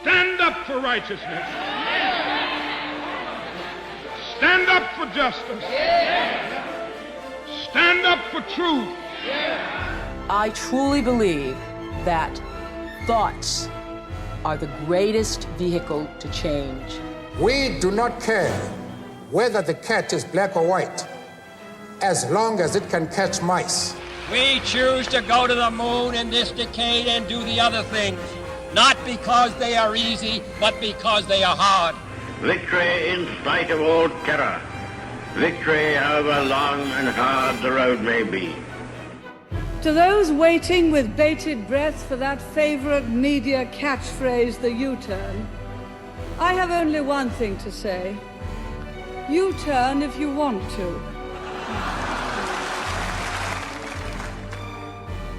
Stand up for righteousness. Stand up for justice. Stand up for truth. I truly believe that thoughts are the greatest vehicle to change. We do not care whether the cat is black or white, as long as it can catch mice. We choose to go to the moon in this decade and do the other things, not because they are easy, but because they are hard. Victory in spite of all terror. Victory however long and hard the road may be. To those waiting with bated breath for that favourite media catchphrase, the U-turn, I have only one thing to say. U-turn if you want to.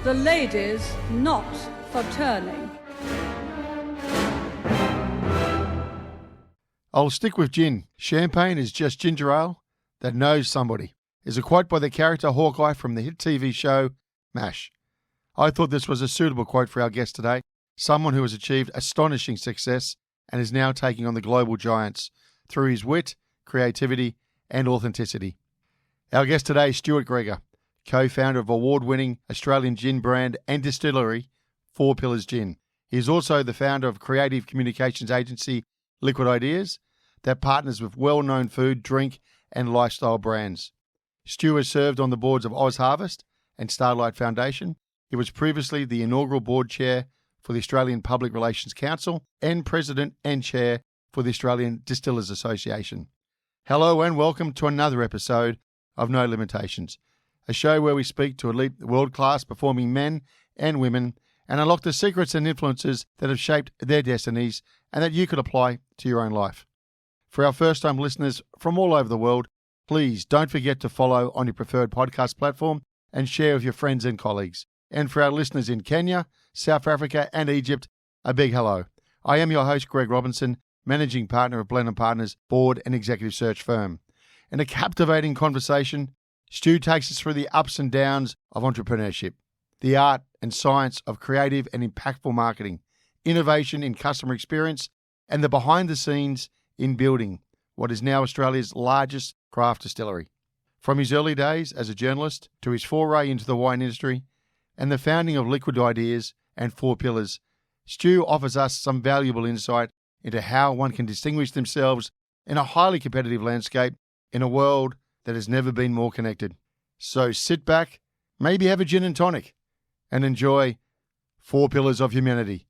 The ladies not for turning. I'll stick with gin. Champagne is just ginger ale that knows somebody, is a quote by the character Hawkeye from the hit TV show MASH. I thought this was a suitable quote for our guest today, someone who has achieved astonishing success and is now taking on the global giants through his wit, creativity and authenticity. Our guest today is Stuart Gregor, co-founder of award-winning Australian gin brand and distillery, 4 Pillars Gin. He is also the founder of creative communications agency Liquid Ideas that partners with well-known food, drink and lifestyle brands. Stu has served on the boards of OzHarvest and Starlight Foundation. He was previously the Inaugural Board Chair for the Australian Public Relations Council and President and Chair for the Australian Distillers Association. Hello and welcome to another episode of No Limitations, a show where we speak to elite world-class performing men and women and unlock the secrets and influences that have shaped their destinies and that you could apply to your own life. For our first-time listeners from all over the world, please don't forget to follow on your preferred podcast platform and share with your friends and colleagues. And for our listeners in Kenya, South Africa and Egypt, a big hello. I am your host, Greg Robinson, Managing Partner of Blenheim Partners Board and Executive Search Firm. In a captivating conversation, Stu takes us through the ups and downs of entrepreneurship, the art and science of creative and impactful marketing, innovation in customer experience, and the behind the scenes in building what is now Australia's largest craft distillery. From his early days as a journalist to his foray into the wine industry and the founding of Liquid Ideas and 4 Pillars, Stu offers us some valuable insight into how one can distinguish themselves in a highly competitive landscape in a world that has never been more connected. So sit back, maybe have a gin and tonic, and enjoy 4 Pillars of Humanity.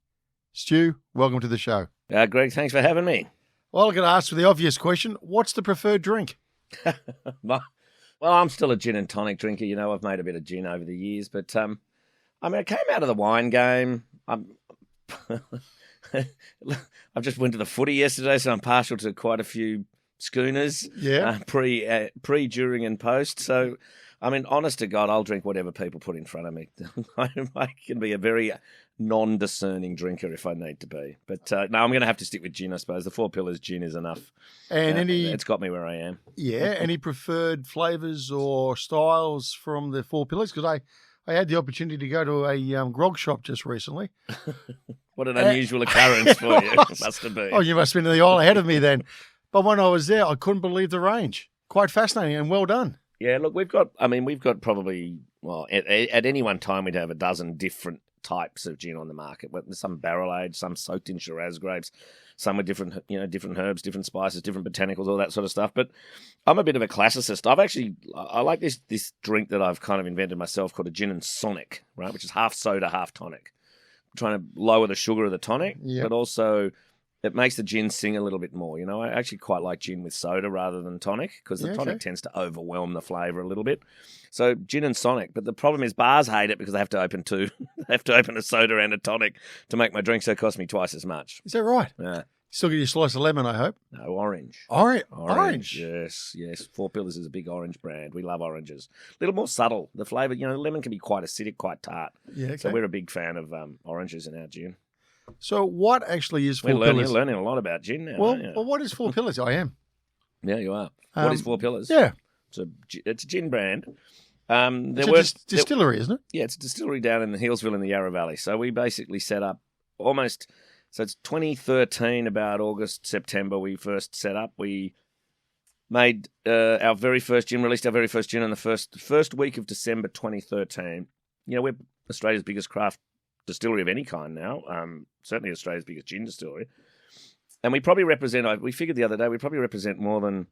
Stu, welcome to the show. Greg, thanks for having me. Well, I'm going to ask for the obvious question. What's the preferred drink? Well, I'm still a gin and tonic drinker. You know, I've made a bit of gin over the years, but I came out of the wine game. I just went to the footy yesterday, so I'm partial to quite a few schooners. Yeah. Pre, during, and post. So, honest to God, I'll drink whatever people put in front of me. I can be a very non-discerning drinker if I need to be. But no, I'm going to have to stick with gin, I suppose. The 4 Pillars gin is enough. And it's got me where I am. Yeah. Any preferred flavours or styles from the 4 Pillars? Because I had the opportunity to go to a grog shop just recently. What an unusual occurrence for you. Must have been. Oh, you must have been in the aisle ahead of me then. But when I was there, I couldn't believe the range. Quite fascinating and well done. Yeah, look, we've got probably, at any one time we'd have a dozen different types of gin on the market. Some barrel-aged, some soaked in Shiraz grapes, some with different herbs, different spices, different botanicals, all that sort of stuff. But I'm a bit of a classicist. I like this drink that I've kind of invented myself called a gin and sonic, right, which is half soda, half tonic. I'm trying to lower the sugar of the tonic, but also it makes the gin sing a little bit more. I actually quite like gin with soda rather than tonic because the tonic tends to overwhelm the flavour a little bit. So gin and sonic. But the problem is bars hate it because they have to open two. They have to open a soda and a tonic to make my drink, so it costs me twice as much. Is that right? Yeah. Still get your slice of lemon, I hope. No, orange. Orange? Yes. 4 Pillars is a big orange brand. We love oranges. A little more subtle. The flavour, the lemon can be quite acidic, quite tart. Yeah, okay. So we're a big fan of oranges in our gin. So what actually is 4 Pillars? You're learning a lot about gin now. Well, what is 4 Pillars? I am. Yeah, you are. What is 4 Pillars? Yeah. It's a gin brand. It's a distillery, isn't it? Yeah, it's a distillery down in the Healesville in the Yarra Valley. So we basically set up almost So it's 2013, about August, September, we first set up. We made our very first gin, released our very first gin in the first week of December 2013. We're Australia's biggest craft distillery of any kind now, certainly Australia's biggest gin distillery. And we probably represent, we figured the other day, we probably represent more than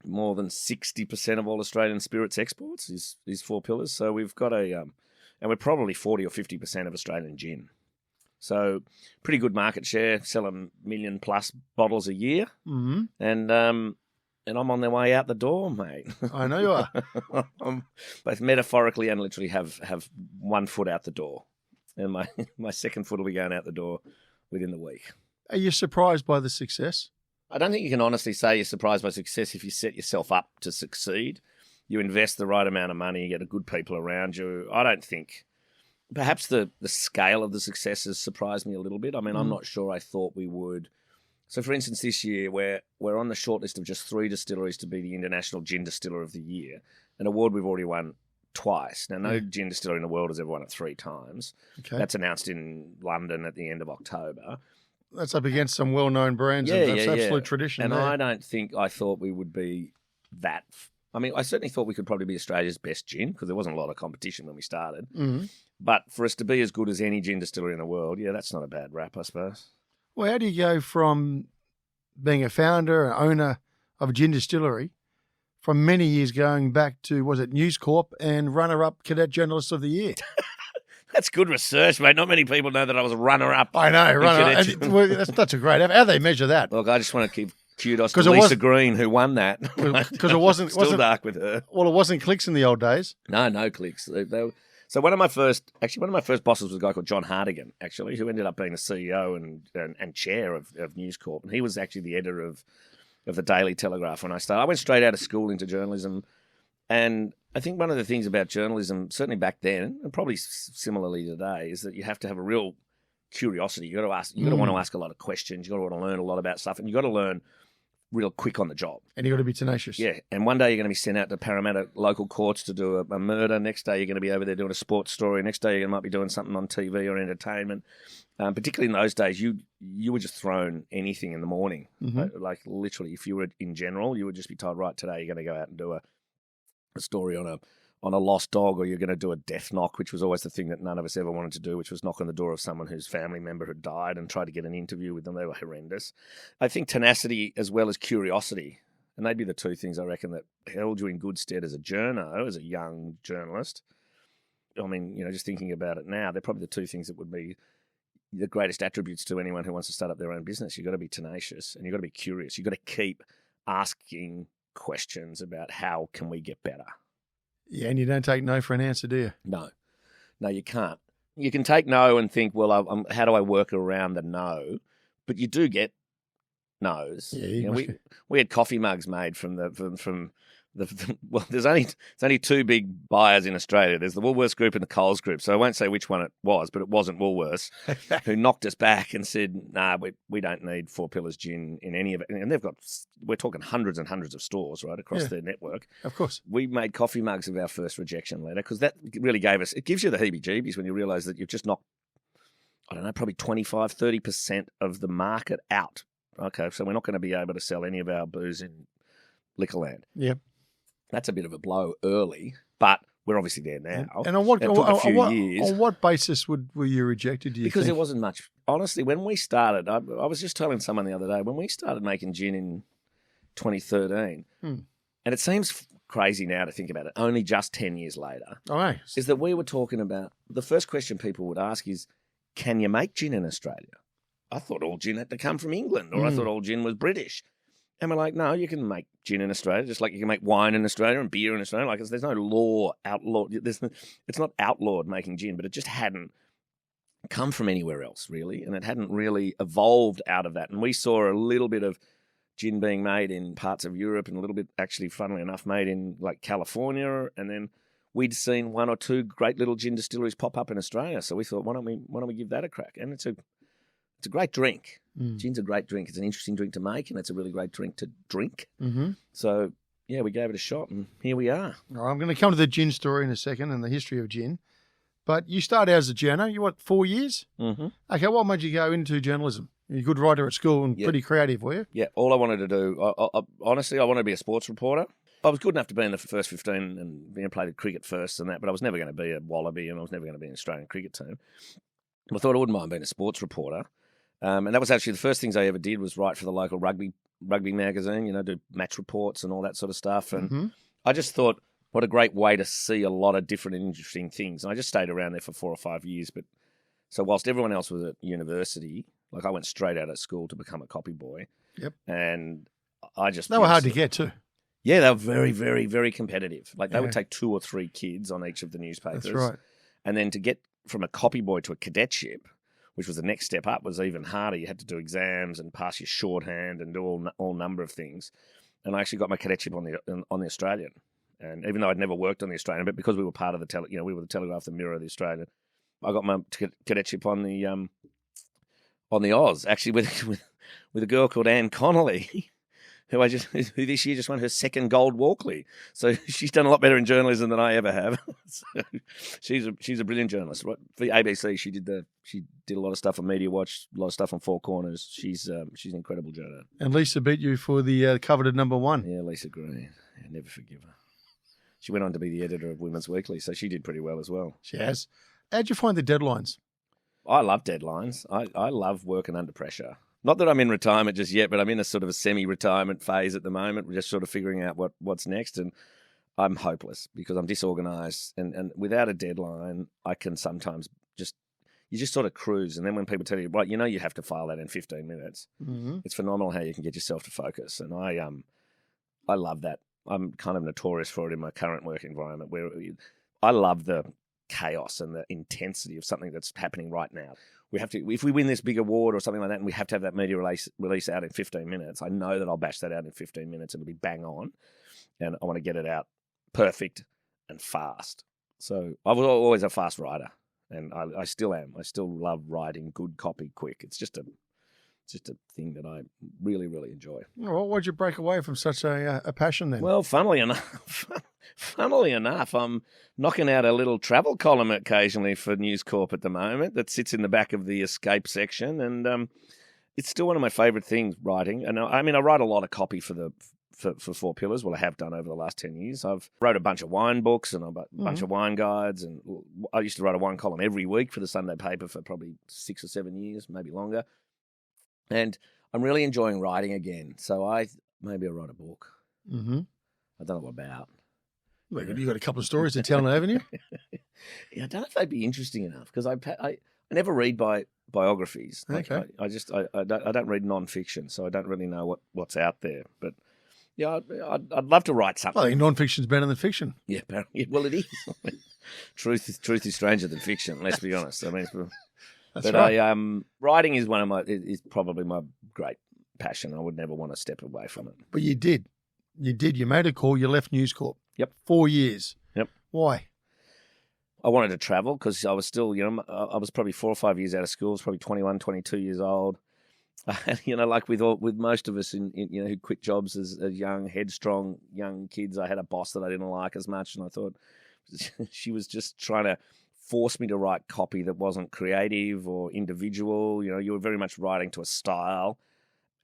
60% of all Australian spirits exports is 4 Pillars. So we've got and we're probably 40 or 50% of Australian gin. So pretty good market share, sell 1 million plus bottles a year. Mm-hmm. And I'm on their way out the door, mate. I know you are. I'm both metaphorically and literally have 1 foot out the door. And my second foot will be going out the door within the week. Are you surprised by the success? I don't think you can honestly say you're surprised by success if you set yourself up to succeed. You invest the right amount of money, you get good people around you. I don't think... Perhaps the scale of the success has surprised me a little bit. I mean, I'm not sure I thought we would. So, for instance, this year we're on the shortlist of just 3 distilleries to be the International Gin Distiller of the Year, an award we've already won twice. Now, no gin distillery in the world has ever won it 3 times. Okay. That's announced in London at the end of October. That's up against some well-known brands. That's absolute tradition. And there. I don't think I thought we would be that. I mean, I certainly thought we could probably be Australia's best gin because there wasn't a lot of competition when we started. Mm-hmm. But for us to be as good as any gin distillery in the world, that's not a bad rap, I suppose. Well, how do you go from being a founder and owner of a gin distillery from many years going back to, was it News Corp and runner-up Cadet Journalist of the Year? That's good research, mate. Not many people know that I was a runner-up. I know, runner-up. Well, that's a great... How do they measure that? Look, I just want to keep kudos to Lisa Green, who won that. Because it wasn't... Still dark with her. Well, it wasn't clicks in the old days. No clicks. So one of my first bosses was a guy called John Hardigan, actually, who ended up being the CEO and chair of News Corp. And he was actually the editor of the Daily Telegraph when I started. I went straight out of school into journalism. And I think one of the things about journalism, certainly back then, and probably similarly today, is that you have to have a real curiosity. You got to ask. You got to want to ask a lot of questions. You got to want to learn a lot about stuff, and you got to learn real quick on the job. And you got to be tenacious. Yeah. And one day you're going to be sent out to Parramatta local courts to do a murder. Next day you're going to be over there doing a sports story. Next day you might be doing something on TV or entertainment. Particularly in those days, you were just thrown anything in the morning. Mm-hmm. Like literally, if you were in general, you would just be told, right, today you're going to go out and do a story on a lost dog, or you're going to do a death knock, which was always the thing that none of us ever wanted to do, which was knock on the door of someone whose family member had died and try to get an interview with them. They were horrendous. I think tenacity as well as curiosity, and they'd be the 2 things I reckon that held you in good stead as a journo, as a young journalist. I mean, just thinking about it now, they're probably the 2 things that would be the greatest attributes to anyone who wants to start up their own business. You've got to be tenacious and you've got to be curious. You've got to keep asking questions about how can we get better. Yeah, and you don't take no for an answer, do you? No, you can't. You can take no and think, well, how do I work around the no? But you do get no's. Yeah, we had coffee mugs made from well, there's only 2 big buyers in Australia. There's the Woolworths Group and the Coles Group. So I won't say which one it was, but it wasn't Woolworths, who knocked us back and said, "Nah, we don't need 4 Pillars gin in any of it." And we're talking hundreds and hundreds of stores right across their network. Of course, we made coffee mugs of our first rejection letter because that really gives you the heebie-jeebies when you realise that you've just knocked, I don't know, probably 25-30% of the market out. Okay, so we're not going to be able to sell any of our booze in Liquorland. Yep. That's a bit of a blow early, but we're obviously there now. And on what basis were you rejected, do you Because think? there wasn't much. Honestly, when we started, I was just telling someone the other day, when we started making gin in 2013, and it seems crazy now to think about it, only just 10 years later, is that we were talking about, the first question people would ask is, can you make gin in Australia? I thought all gin had to come from England, or I thought all gin was British. And we're like, no, you can make gin in Australia, just like you can make wine in Australia and beer in Australia. Like, there's no law outlawed. It's not outlawed making gin, but it just hadn't come from anywhere else, really. And it hadn't really evolved out of that. And we saw a little bit of gin being made in parts of Europe and a little bit, actually, funnily enough, made in, like, California. And then we'd seen 1 or 2 great little gin distilleries pop up in Australia. So we thought, why don't we give that a crack? And it's a great drink. Gin's a great drink. It's an interesting drink to make, and it's a really great drink to drink. Mm-hmm. So, yeah, we gave it a shot, and here we are. I'm going to come to the gin story in a second and the history of gin. But you started out as a journo. You, 4 years? Mm-hmm. Okay, what made you go into journalism? You're a good writer at school and Yeah. pretty creative, were you? Yeah, all I wanted to do, honestly, I wanted to be a sports reporter. I was good enough to be in the first 15 and play the cricket first and that, but I was never going to be a Wallaby and I was never going to be an Australian cricket team. I thought I wouldn't mind being a sports reporter. And that was actually the first things I ever did was write for the local rugby magazine, do match reports and all that sort of stuff. And I just thought, what a great way to see a lot of different and interesting things. And I just stayed around there for 4 or 5 years. But so whilst everyone else was at university, like I went straight out of school to become a copy boy. Yep. And I just... They were hard to get too. Yeah, they were very, very, very competitive. Like they Yeah. would take 2 or 3 kids on each of the newspapers. That's right. And then to get from a copy boy to a cadetship, which was the next step up, was even harder. You had to do exams and pass your shorthand and do all number of things. And I actually got my cadetship on the Australian. And even though I'd never worked on the Australian, but because we were part of the we were the Telegraph, the Mirror of the Australian, I got my cadetship on the Oz, actually with a girl called Anne Connolly, who this year just won her second gold Walkley. So she's done a lot better in journalism than I ever have. So she's a brilliant journalist. For ABC, she did a lot of stuff on Media Watch, a lot of stuff on Four Corners. She's an incredible journalist. And Lisa beat you for the coveted number 1. Yeah, Lisa Green. I never forgive her. She went on to be the editor of Women's Weekly, so she did pretty well as well. She has. How'd you find the deadlines? I love deadlines. I love working under pressure. Not that I'm in retirement just yet, but I'm in a sort of a semi-retirement phase at the moment. We're just sort of figuring out what's next, and I'm hopeless because I'm disorganised. And without a deadline, I can sometimes you just sort of cruise. And then when people tell you, right, you have to file that in 15 minutes, It's phenomenal how you can get yourself to focus. And I love that. I'm kind of notorious for it in my current work environment where I love the chaos and the intensity of something that's happening right now. We have to, if we win this big award or something like that, and we have to have that media release out in 15 minutes, I know that I'll bash that out in 15 minutes and it'll be bang on. And I want to get it out perfect and fast. So I was always a fast writer, and I still am. I still love writing good copy quick. It's just a thing that I really, really enjoy. Well, why'd you break away from such a passion then? Well, funnily enough, I'm knocking out a little travel column occasionally for News Corp at the moment that sits in the back of the escape section, and it's still one of my favourite things, writing. And I mean, I write a lot of copy for Four Pillars. Well, I have done over the last 10 years. I've wrote a bunch of wine books and a bunch of wine guides, and I used to write a wine column every week for the Sunday paper for probably 6 or 7 years, maybe longer. And I'm really enjoying writing again. So maybe I'll write a book. Mm-hmm. I don't know what about. Well, you've got a couple of stories to tell now, haven't you? Yeah, I don't know if they'd be interesting enough because I never read biographies. Okay. I don't read non-fiction, so I don't really know what's out there. But yeah, I'd love to write something. Well, I think non-fiction's better than fiction. Yeah, apparently. Well, it is. Truth is stranger than fiction. Let's be honest. I mean, That's right. Writing is is probably my great passion. I would never want to step away from it. But you did. You made a call. You left News Corp. Yep. 4 years. Yep. Why? I wanted to travel because I was still, I was probably 4 or 5 years out of school. I was probably 21, 22 years old. Like with most of us in who quit jobs as young, headstrong young kids, I had a boss that I didn't like as much, and I thought she was just trying to force me to write copy that wasn't creative or individual. You were very much writing to a style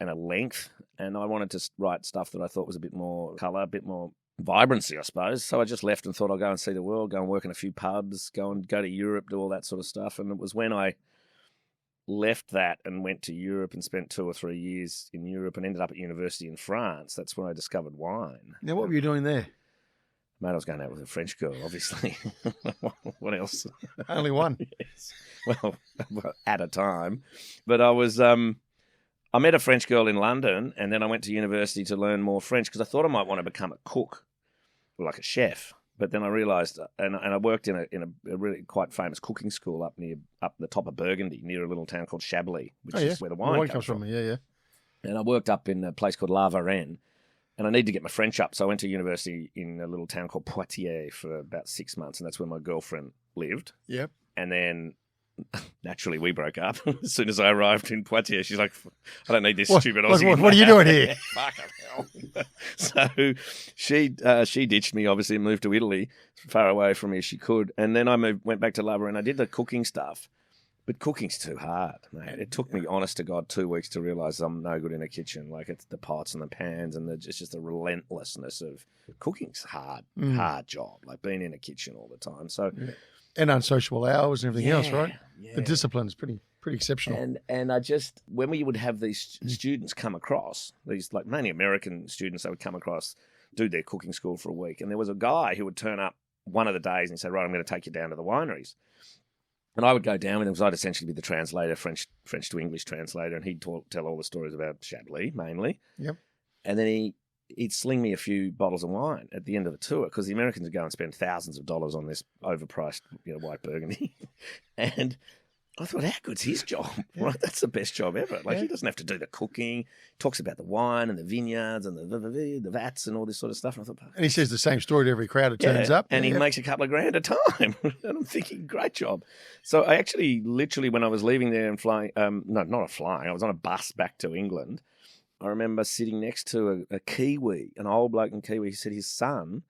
and a length, and I wanted to write stuff that I thought was a bit more colour, a bit more vibrancy, I suppose. So I just left and thought I'll go and see the world, go and work in a few pubs, go to Europe, do all that sort of stuff. And it was when I left that and went to Europe and spent 2 or 3 years in Europe and ended up at university in France. That's when I discovered wine. Now, what were you doing there? Mate, I was going out with a French girl, obviously. What else? Only one. Yes. Well, at a time. But I met a French girl in London, and then I went to university to learn more French because I thought I might want to become a cook, or like a chef. But then I realised, and I worked in a really quite famous cooking school up the top of Burgundy, near a little town called Chablis, which is where the wine comes from. Yeah. And I worked up in a place called La Varenne, and I needed to get my French up, so I went to university in a little town called Poitiers for about 6 months, and that's where my girlfriend lived. Yep. And then naturally, we broke up as soon as I arrived in Poitiers. She's like, I don't need this stupid Aussie. What are you doing here? Fucking hell. So she ditched me, obviously, and moved to Italy, far away from me as she could. And then I went back to Lover, and I did the cooking stuff. But cooking's too hard, mate. It took me, honest to God, 2 weeks to realise I'm no good in a kitchen. Like, it's the pots and the pans, and it's just the relentlessness of cooking's hard job. Like being in a kitchen all the time. So, and unsociable hours and everything else, right? Yeah. The discipline is pretty exceptional. And I just, when we would have these students come across, these like mainly American students, they would come across, do their cooking school for a week, and there was a guy who would turn up one of the days and say, right, I'm going to take you down to the wineries. And I would go down with him because I'd essentially be the translator, French to English translator, and he'd tell all the stories about Chablis mainly. Yep. And then he'd sling me a few bottles of wine at the end of the tour because the Americans would go and spend thousands of dollars on this overpriced, white Burgundy. And I thought, how good's his job? Right, that's the best job ever. Like he doesn't have to do the cooking. He talks about the wine and the vineyards and the vats and all this sort of stuff. And I thought, and he says the same story to every crowd who turns up. And he makes a couple of grand a time. And I'm thinking, great job. So I actually, literally, when I was leaving there and flying, I was on a bus back to England. I remember sitting next to a Kiwi, an old bloke in Kiwi. He said his son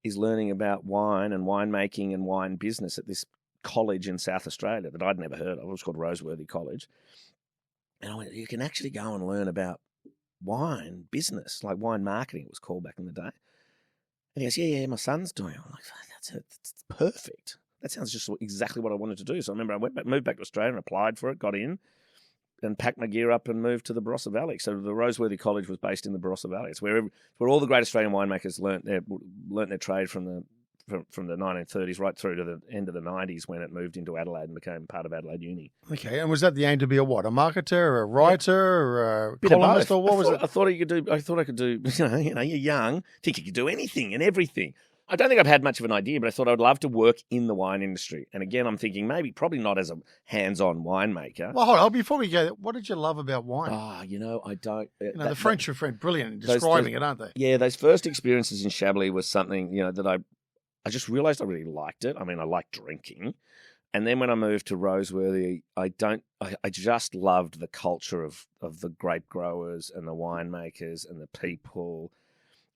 is learning about wine and winemaking and wine business at this college in South Australia that I'd never heard of. It was called Roseworthy College. And I went, you can actually go and learn about wine business, like wine marketing it was called back in the day. And he goes, yeah, my son's doing it. I'm like, that's perfect. That sounds just exactly what I wanted to do. So I remember I moved back to Australia and applied for it, got in, and packed my gear up and moved to the Barossa Valley. So the Roseworthy College was based in the Barossa Valley. It's where all the great Australian winemakers learnt their trade from the 1930s right through to the end of the 90s when it moved into Adelaide and became part of Adelaide Uni. Okay, and was that the aim to be a marketer, or a writer, or a columnist, or what was it? I thought I could do. You're young, think you could do anything and everything. I don't think I've had much of an idea, but I thought I would love to work in the wine industry. And again, I'm thinking probably not as a hands-on winemaker. Well, hold on, before we go, what did you love about wine? I don't. The French are brilliant in describing it, aren't they? Yeah, those first experiences in Chablis was something that I just realised I really liked it. I mean, I like drinking. And then when I moved to Roseworthy, I just loved the culture of the grape growers and the winemakers and the people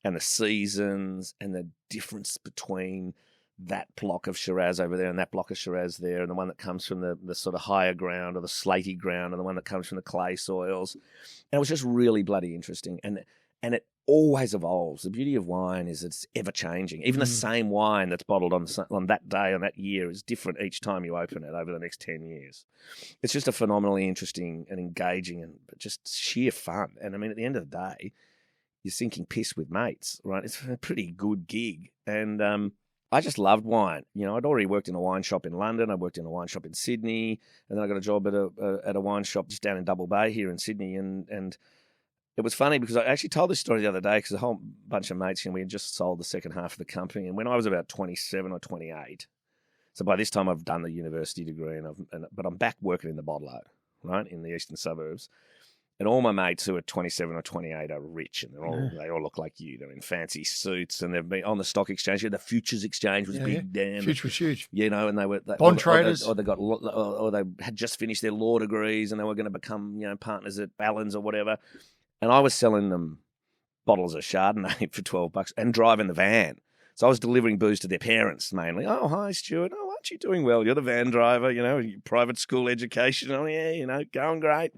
and the seasons and the difference between that block of Shiraz over there and that block of Shiraz there and the one that comes from the sort of higher ground or the slaty ground and the one that comes from the clay soils. And it was just really bloody interesting. And it always evolves. The beauty of wine is it's ever changing. Even the same wine that's bottled on that day, on that year, is different each time you open it over the next 10 years. It's just a phenomenally interesting and engaging and just sheer fun. And I mean, at the end of the day, you're sinking piss with mates, right? It's a pretty good gig. And I just loved wine. I'd already worked in a wine shop in London. I worked in a wine shop in Sydney. And then I got a job at a wine shop just down in Double Bay here in Sydney. And it was funny because I actually told this story the other day because a whole bunch of mates and we had just sold the second half of the company. And when I was about 27 or 28, so by this time I've done the university degree, but I'm back working in the bottler, right, in the eastern suburbs. And all my mates who are 27 or 28 are rich, and they all look like you. They're in fancy suits, and they've been on the stock exchange. The futures exchange was big. Damn, Future was huge. And they were bond traders, or they had just finished their law degrees, and they were going to become partners at Ballins or whatever. And I was selling them bottles of Chardonnay for $12 and driving the van. So I was delivering booze to their parents mainly. Oh, hi, Stuart. Oh, aren't you doing well? You're the van driver, private school education. Oh, yeah, going great.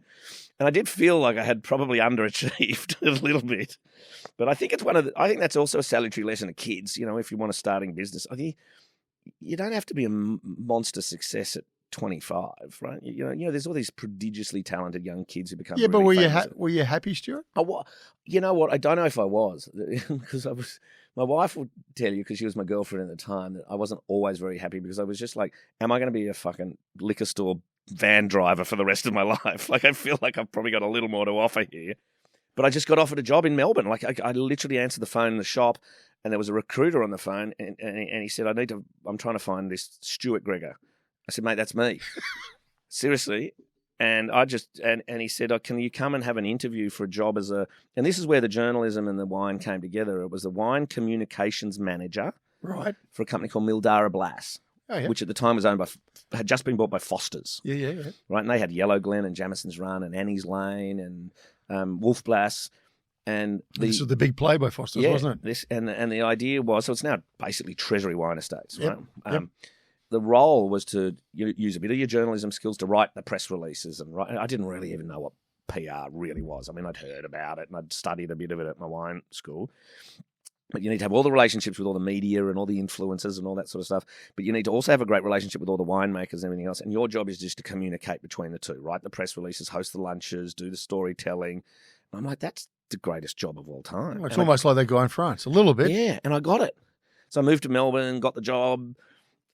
And I did feel like I had probably underachieved a little bit. But I think I think that's also a salutary lesson to kids, if you want to start in business. I think you don't have to be a monster success at 25, right? There's all these prodigiously talented young kids who become. Yeah, but were you happy, Stuart? You know what? I don't know if I was because I was. My wife would tell you, because she was my girlfriend at the time, that I wasn't always very happy because I was just like, am I going to be a fucking liquor store van driver for the rest of my life? Like, I feel like I've probably got a little more to offer here. But I just got offered a job in Melbourne. Like, I literally answered the phone in the shop, and there was a recruiter on the phone, and he said, I'm trying to find this Stuart Gregor. I said, mate, that's me. Seriously. And and he said, can you come and have an interview for a job and this is where the journalism and the wine came together. It was the wine communications manager, right, for a company called Mildara Blass, Oh, yeah. which at the time was had just been bought by Foster's. Yeah. Right, and they had Yellow Glen and Jamison's Run and Annie's Lane and Wolf Blass. And this was the big play by Foster's, wasn't it? And the idea was, so it's now basically Treasury Wine Estates, Yep, right? The role was to use a bit of your journalism skills to write the press releases and write. I didn't really even know what PR really was. I mean, I'd heard about it and I'd studied a bit of it at my wine school. But you need to have all the relationships with all the media and all the influencers and all that sort of stuff. But you need to also have a great relationship with all the winemakers and everything else. And your job is just to communicate between the two, write the press releases, host the lunches, do the storytelling. And I'm like, that's the greatest job of all time. Well, it's almost like that guy in France, a little bit. Yeah, and I got it. So I moved to Melbourne, got the job,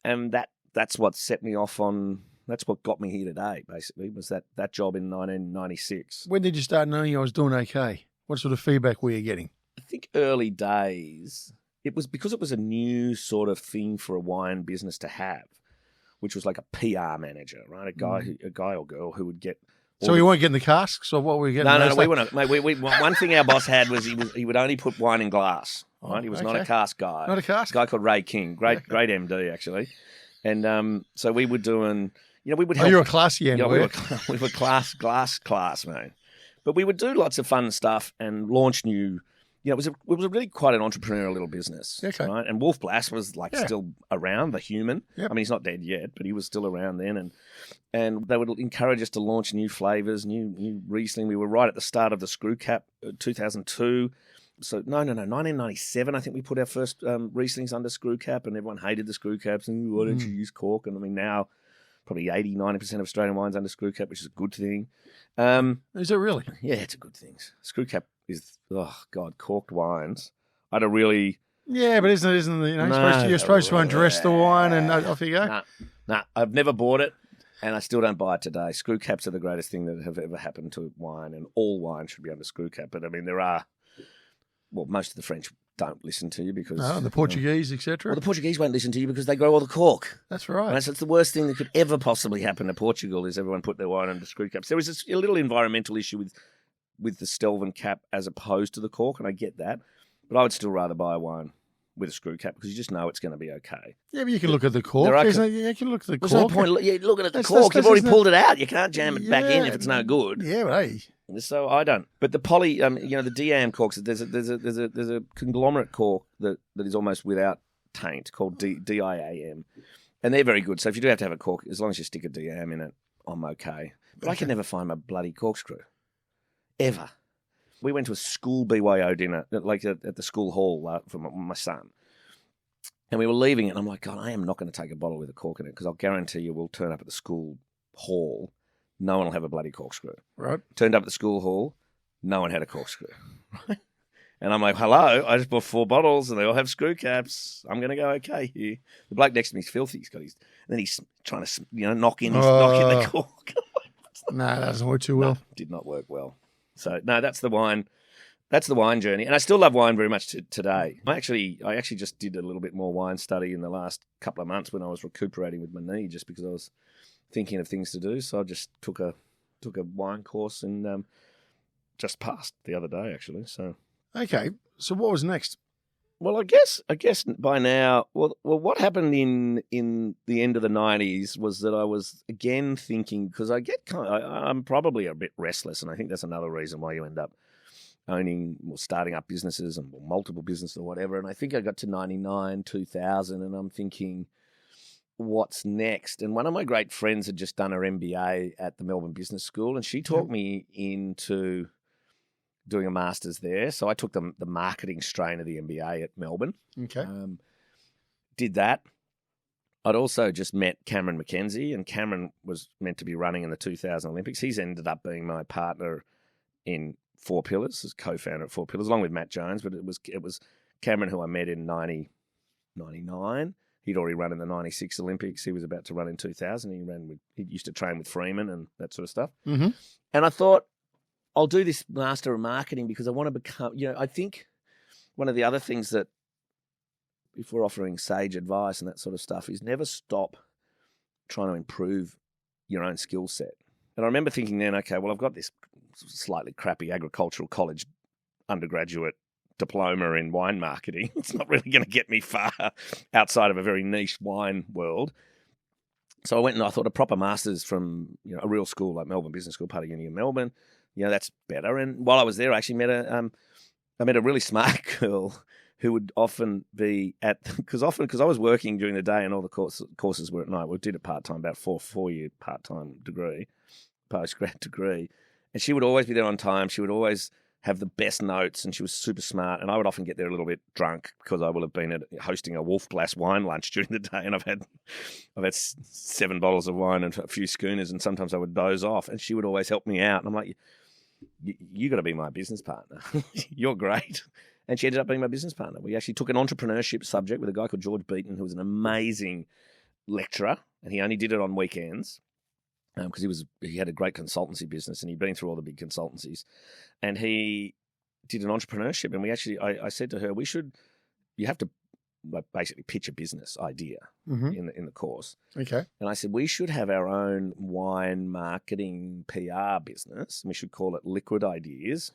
and that's what set me off on. That's what got me here today. Basically, was that job in 1996. When did you start knowing I was doing okay? What sort of feedback were you getting? I think early days. It was because it was a new sort of thing for a wine business to have, which was like a PR manager, right? A guy or girl who would get. So you weren't getting the casks, or what were you getting? No. We weren't. Mate, one thing our boss had was he would only put wine in glass. Right, he was not a cask guy. Not a cask. A guy called Ray King, great MD actually, and so we were doing. We would help. Oh, you're a classy end. Yeah, we were class, mate. But we would do lots of fun stuff and launch new. It was really quite an entrepreneurial little business. Okay. Right? And Wolf Blass was still around, the human. Yep. I mean, he's not dead yet, but he was still around then. And they would encourage us to launch new flavours, new Riesling. We were right at the start of the screw cap, 2002. So, 1997, I think we put our first Rieslings under screw cap, and everyone hated the screw caps. And why don't you use cork? And I mean, now probably 80-90% of Australian wine's under screw cap, which is a good thing. Is it really? Yeah, it's a good thing. Screw cap is, corked wines. I had a really... Yeah, but isn't it, you're supposed to undress the wine and off you go? Nah, I've never bought it, and I still don't buy it today. Screw caps are the greatest thing that have ever happened to wine, and all wine should be under screw cap. But I mean, most of the French don't listen to you because... No, the Portuguese, etc. Well, the Portuguese won't listen to you because they grow all the cork. That's right. Right? So it's the worst thing that could ever possibly happen to Portugal is everyone put their wine under screw caps. There was a little environmental issue with the Stelvin cap as opposed to the cork, and I get that. But I would still rather buy a wine with a screw cap because you just know it's going to be okay. Yeah, but you can look at the cork. You can look at the cork. There's no point looking at the cork. You've already pulled it out. You can't jam it back in if it's no good. Yeah, but hey. So I don't. But the poly, the DAM corks. There's a conglomerate cork that is almost without taint called DIAM, and they're very good. So if you do have to have a cork, as long as you stick a DAM in it, I'm okay. But I can never find my bloody corkscrew, ever. We went to a school BYO dinner, like at the school hall for my son, and we were leaving it. And I'm like, God, I am not going to take a bottle with a cork in it because I'll guarantee you we'll turn up at the school hall. No one will have a bloody corkscrew. Right. Turned up at the school hall. No one had a corkscrew. Right. And I'm like, hello, I just bought 4 bottles and they all have screw caps. I'm going to go okay here. The bloke next to me is filthy. And then he's trying to, knock in the cork. No, that doesn't work too well. No, did not work well. So, no, that's the wine. That's the wine journey. And I still love wine very much today. I actually just did a little bit more wine study in the last couple of months when I was recuperating with my knee just because I was thinking of things to do. So I just took a wine course and just passed the other day, actually. So okay. So what was next? Well, I guess by now, well, what happened in the end of the 90s was that I was again thinking, because I'm probably a bit restless, and I think that's another reason why you end up owning or starting up businesses and multiple businesses or whatever. And I think I got to 99, 2000, and I'm thinking, what's next? And one of my great friends had just done her MBA at the Melbourne Business School, and she talked me into doing a master's there. So I took the marketing strain of the MBA at Melbourne. Okay. Did that. I'd also just met Cameron McKenzie, and Cameron was meant to be running in the 2000 Olympics. He's ended up being my partner in Four Pillars, as co-founder at Four Pillars, along with Matt Jones. But it was Cameron who I met in 99. He'd already run in the 96 Olympics. He was about to run in 2000. He used to train with Freeman and that sort of stuff. Mm-hmm. And I thought, I'll do this Master of Marketing because I want to become, I think one of the other things that, if we're offering sage advice and that sort of stuff, is never stop trying to improve your own skill set. And I remember thinking then, okay, well, I've got this slightly crappy agricultural college undergraduate diploma in wine marketing. It's not really going to get me far outside of a very niche wine world. So I went and I thought a proper master's from a real school like Melbourne Business School, part of Uni of Melbourne. That's better. And while I was there, I actually met a really smart girl who would often be because I was working during the day and all the courses were at night. We did it part time, about 4-year part time degree, postgrad degree, and she would always be there on time. She would always have the best notes, and she was super smart. And I would often get there a little bit drunk because I will have been hosting a Wolfglass wine lunch during the day, and I've had 7 bottles of wine and a few schooners, and sometimes I would doze off, and she would always help me out. And I'm like, you got to be my business partner. You're great. And she ended up being my business partner. We actually took an entrepreneurship subject with a guy called George Beaton, who was an amazing lecturer, and he only did it on weekends. Because he had a great consultancy business and he'd been through all the big consultancies, and he did an entrepreneurship. And I said to her, you have to basically pitch a business idea in the course. Okay. And I said, we should have our own wine marketing PR business, and we should call it Liquid Ideas.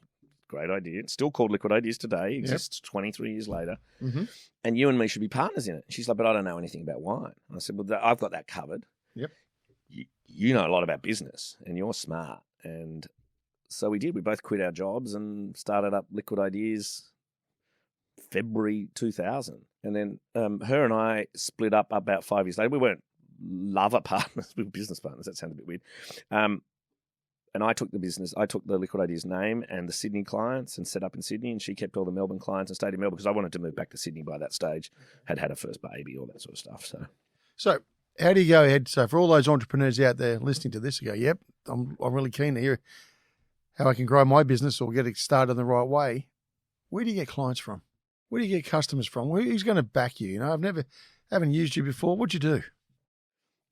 Great idea. It's still called Liquid Ideas today. It exists 23 years later. Mm-hmm. And you and me should be partners in it. She's like, but I don't know anything about wine. And I said, well, I've got that covered. Yep. You know a lot about business and you're smart. And so we did. We both quit our jobs and started up Liquid Ideas February 2000. And then her and I split up about 5 years later. We weren't lover partners, we were business partners. That sounded a bit weird. And I took the Liquid Ideas name and the Sydney clients and set up in Sydney, and she kept all the Melbourne clients and stayed in Melbourne because I wanted to move back to Sydney by that stage, had a first baby, all that sort of stuff. So how do you go ahead? So for all those entrepreneurs out there listening to this, you go, yep, I'm really keen to hear how I can grow my business or get it started in the right way. Where do you get clients from? Where do you get customers from? Who's going to back you? Haven't used you before. What'd you do?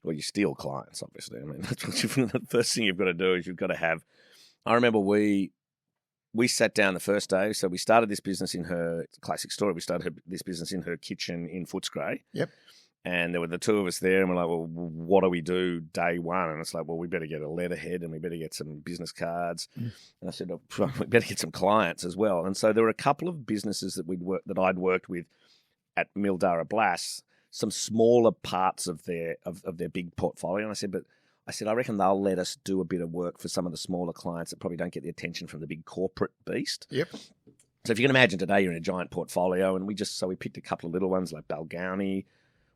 Well, you steal clients, obviously. I mean, that's the first thing you've got to do is you've got to have. I remember we sat down the first day. So we started this business in her classic story. We started this business in her kitchen in Footscray. Yep. And there were the two of us there, and we're like, well, what do we do day one? And it's like, well, we better get a letterhead and we better get some business cards. And I said, oh, we better get some clients as well. And so there were a couple of businesses that I'd worked with at Mildara Blass, some smaller parts of their big portfolio. And I said, I reckon they'll let us do a bit of work for some of the smaller clients that probably don't get the attention from the big corporate beast. Yep. So if you can imagine today, you're in a giant portfolio, and we picked a couple of little ones like Balgownie.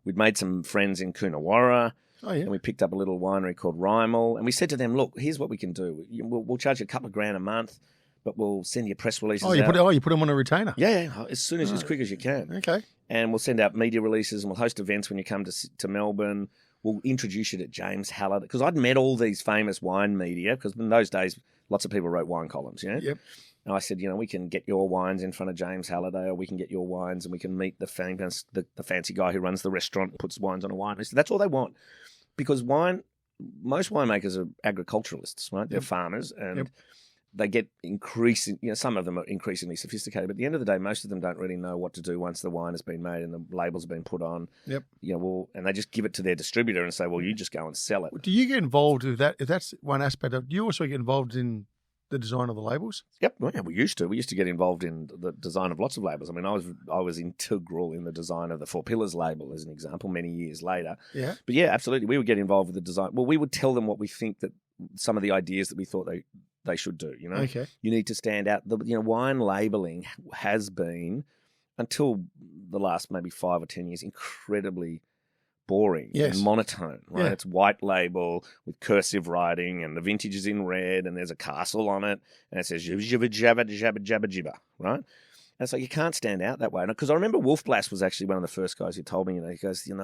We'd made some friends in Coonawarra, and we picked up a little winery called Rymel, and we said to them, look, here's what we can do. We'll charge you a couple of $1,000 a month, but we'll send you press releases out. You put them on a retainer? Yeah, as quick as you can. Okay. And we'll send out media releases, and we'll host events when you come to Melbourne. We'll introduce you to James Hallett, because I'd met all these famous wine media, because in those days, lots of people wrote wine columns, Yep. And I said, we can get your wines in front of James Halliday, or we can get your wines and we can meet the fancy guy who runs the restaurant and puts wines on a wine list. That's all they want, because most winemakers are agriculturalists, right? They're farmers, and they get increasing, some of them are increasingly sophisticated, but at the end of the day, most of them don't really know what to do once the wine has been made and the labels have been put on. Yep. And they just give it to their distributor and say, well, you just go and sell it. Do you get involved with that? If that's one aspect of, do you also get involved in the design of the labels? Yep, yeah, we used to. We used to get involved in the design of lots of labels. I mean, I was integral in the design of the Four Pillars label, as an example, many years later. Yeah. But yeah, absolutely, we would get involved with the design. Well, we would tell them what we think that some of the ideas that we thought they should do. Okay. You need to stand out. Wine labeling has been, until the last maybe 5 or 10 years, incredibly boring and monotone, right? Yeah. It's white label with cursive writing, and the vintage is in red, and there's a castle on it, and it says jibba jabba jabba jabba jibba, right? And so you can't stand out that way. Because I remember Wolf Blass was actually one of the first guys who told me, he goes, when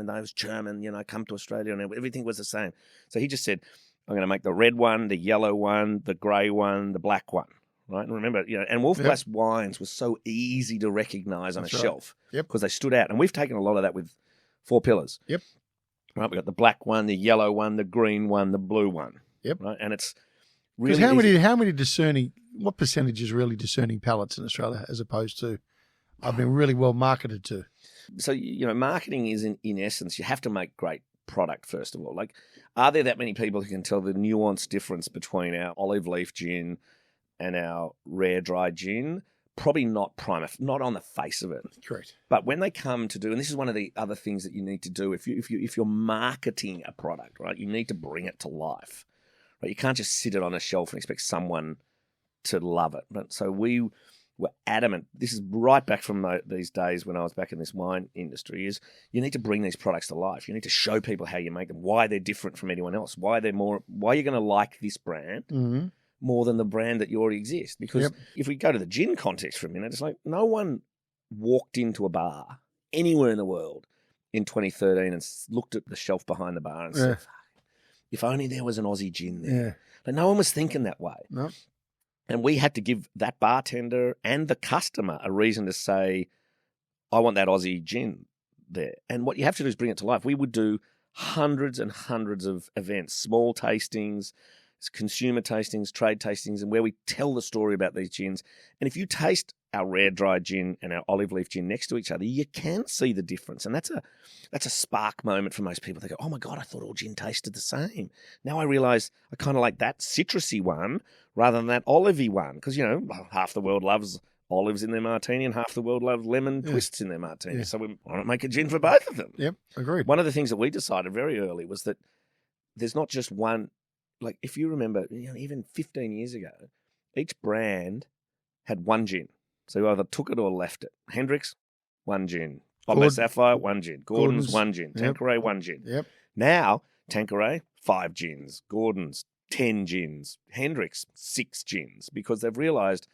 I was German, come to Australia, and everything was the same. So he just said, I'm going to make the red one, the yellow one, the grey one, the black one. Right, and remember, and Wolf Blass wines was so easy to recognise on a shelf because they stood out, and we've taken a lot of that with Four Pillars. Yep. Right, we've got the black one, the yellow one, the green one, the blue one. Yep. Right, and it's really how many discerning, what percentage is really discerning palates in Australia as opposed to I've been really well marketed to? So, marketing is in essence, you have to make great product first of all. Like, are there that many people who can tell the nuanced difference between our olive leaf gin and our rare dry gin? probably not not on the face of it. Correct. But when they come to do, and this is one of the other things that you need to do if you're marketing a product, right, you need to bring it to life. Right? You can't just sit it on a shelf and expect someone to love it. But so we were adamant. This is right back from these days when I was back in this wine industry. Is you need to bring these products to life. You need to show people how you make them, why they're different from anyone else, why you're going to like this brand more than the brand that you already exist. Because if we go to the gin context for a minute, it's like no one walked into a bar anywhere in the world in 2013 and looked at the shelf behind the bar and said, if only there was an Aussie gin there. Yeah. But no one was thinking that way. No. And we had to give that bartender and the customer a reason to say, I want that Aussie gin there. And what you have to do is bring it to life. We would do hundreds and hundreds of events, small tastings, consumer tastings, trade tastings, and where we tell the story about these gins. And if you taste our rare dry gin and our olive leaf gin next to each other, you can see the difference. And that's a spark moment for most people. They go, oh my God, I thought all gin tasted the same. Now I realise I kind of like that citrusy one rather than that olivey one. Because, half the world loves olives in their martini and half the world loves lemon twists in their martini. Yeah. So why not make a gin for both of them? Yep, agreed. One of the things that we decided very early was that there's not just one. Like, if you remember, even 15 years ago, each brand had one gin. So you either took it or left it. Hendrick's, one gin. Bombay Sapphire, one gin. Gordon's, one gin. Tanqueray, one gin. Yep. Now, Tanqueray, 5 gins. Gordon's, 10 gins. Hendrick's, 6 gins. Because they've realised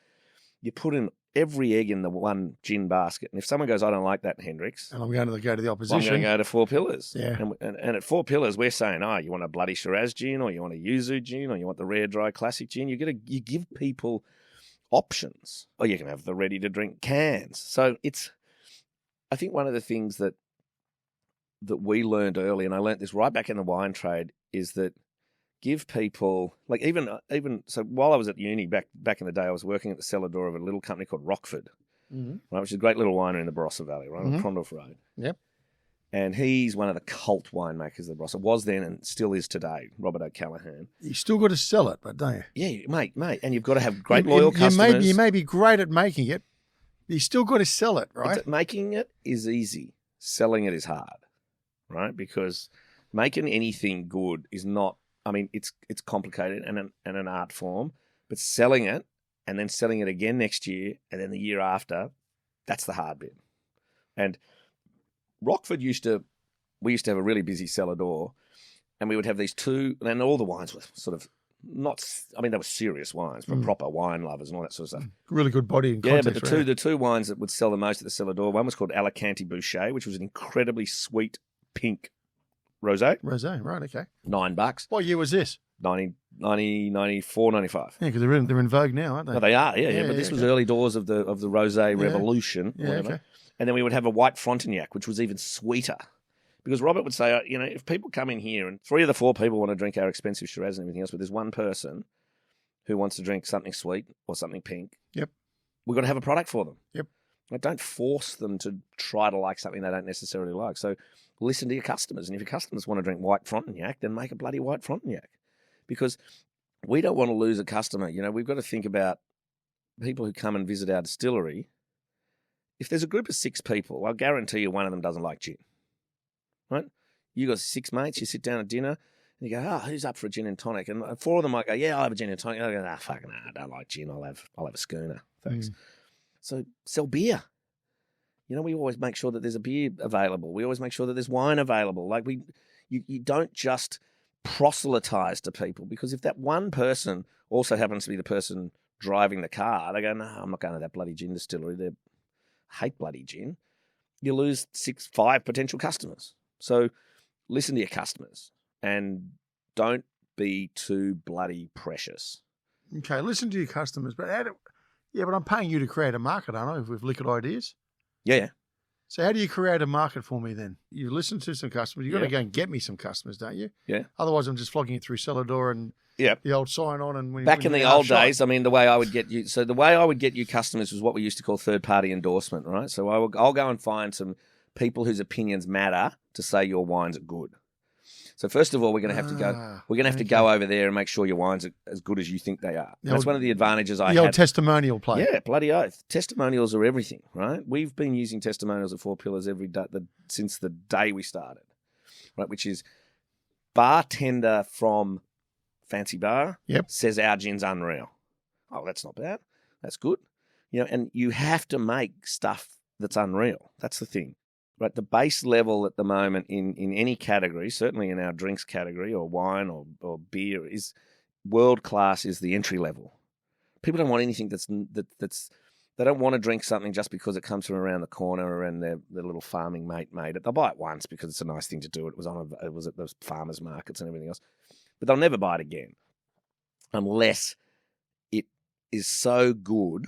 you put in every egg in the one gin basket. And if someone goes, I don't like that Hendrick's. And I'm going to go to the opposition. I'm going to go to Four Pillars. Yeah. And at Four Pillars, we're saying, you want a bloody Shiraz gin, or you want a Yuzu gin, or you want the rare dry classic gin. You give people options, or you can have the ready to drink cans. So I think one of the things that we learned early, and I learned this right back in the wine trade, is that give people, like even so while I was at uni back in the day, I was working at the cellar door of a little company called Rockford, right, which is a great little winery in the Barossa Valley, right, on Crondorf Road. Yep. And he's one of the cult winemakers of the Barossa. Was then and still is today, Robert O'Callaghan. You still got to sell it, but don't you? Yeah, mate. And you've got to have great loyal customers. You may be great at making it, but you still got to sell it, right? Making it is easy. Selling it is hard, right? Because making anything good is not, it's complicated and an art form, but selling it and then selling it again next year and then the year after, that's the hard bit. And Rockford we used to have a really busy cellar door, and we would have these two, and all the wines were sort of not, they were serious wines for proper wine lovers and all that sort of stuff. Really good body and context. Yeah, but the two wines that would sell the most at the cellar door, one was called Alicante Boucher, which was an incredibly sweet pink rosé. Rosé, right, okay. $9. What year was this? 94, 95. Yeah, because they're in vogue now, aren't they? No, they are, yeah. But this was early doors of the rosé revolution. Yeah, okay. And then we would have a white Frontignac, which was even sweeter. Because Robert would say, if people come in here and 3 of the 4 people want to drink our expensive Shiraz and everything else, but there's one person who wants to drink something sweet or something pink, yep, we've got to have a product for them. Yep. Don't force them to try to like something they don't necessarily like. So listen to your customers. And if your customers want to drink white Frontignac, then make a bloody white Frontignac. Because we don't want to lose a customer. We've got to think about people who come and visit our distillery. If there's a group of 6 people, I'll guarantee you one of them doesn't like gin, right? You got 6 mates, you sit down at dinner, and you go, who's up for a gin and tonic? And 4 of them might go, yeah, I'll have a gin and tonic. I go, fuck no, I don't like gin. I'll have a schooner, thanks. So sell beer. We always make sure that there's a beer available. We always make sure that there's wine available. Like you don't just proselytize to people, because if that one person also happens to be the person driving the car, they go, no, I'm not going to that bloody gin distillery. They hate bloody gin. You lose 5 potential customers. So listen to your customers and don't be too bloody precious. Okay, listen to your customers, but but I'm paying you to create a market, aren't I, with Liquid Ideas? Yeah. So how do you create a market for me then? You listen to some customers. You've got to go and get me some customers, don't you? Yeah. Otherwise, I'm just flogging it through cellar door and the old sign on. And back in the old days, the way I would get you, customers was what we used to call third party endorsement, right? So I'll go and find some people whose opinions matter to say your wines are good. So first of all, we're going to have to go. We're going to have to go over there and make sure your wines are as good as you think they are. That's one of the advantages I had. The old testimonial play. Yeah, bloody oath. Testimonials are everything, right? We've been using testimonials at Four Pillars every day since the day we started, right? Which is bartender from Fancy Bar says our gin's unreal. Oh, that's not bad. That's good. And you have to make stuff that's unreal. That's the thing. Right, the base level at the moment in any category, certainly in our drinks category or wine or beer, is world class. Is the entry level. People don't want anything that's they don't want to drink something just because it comes from around the corner and their little farming mate made it. They'll buy it once because it's a nice thing to do. It was at those farmers markets and everything else, but they'll never buy it again unless it is so good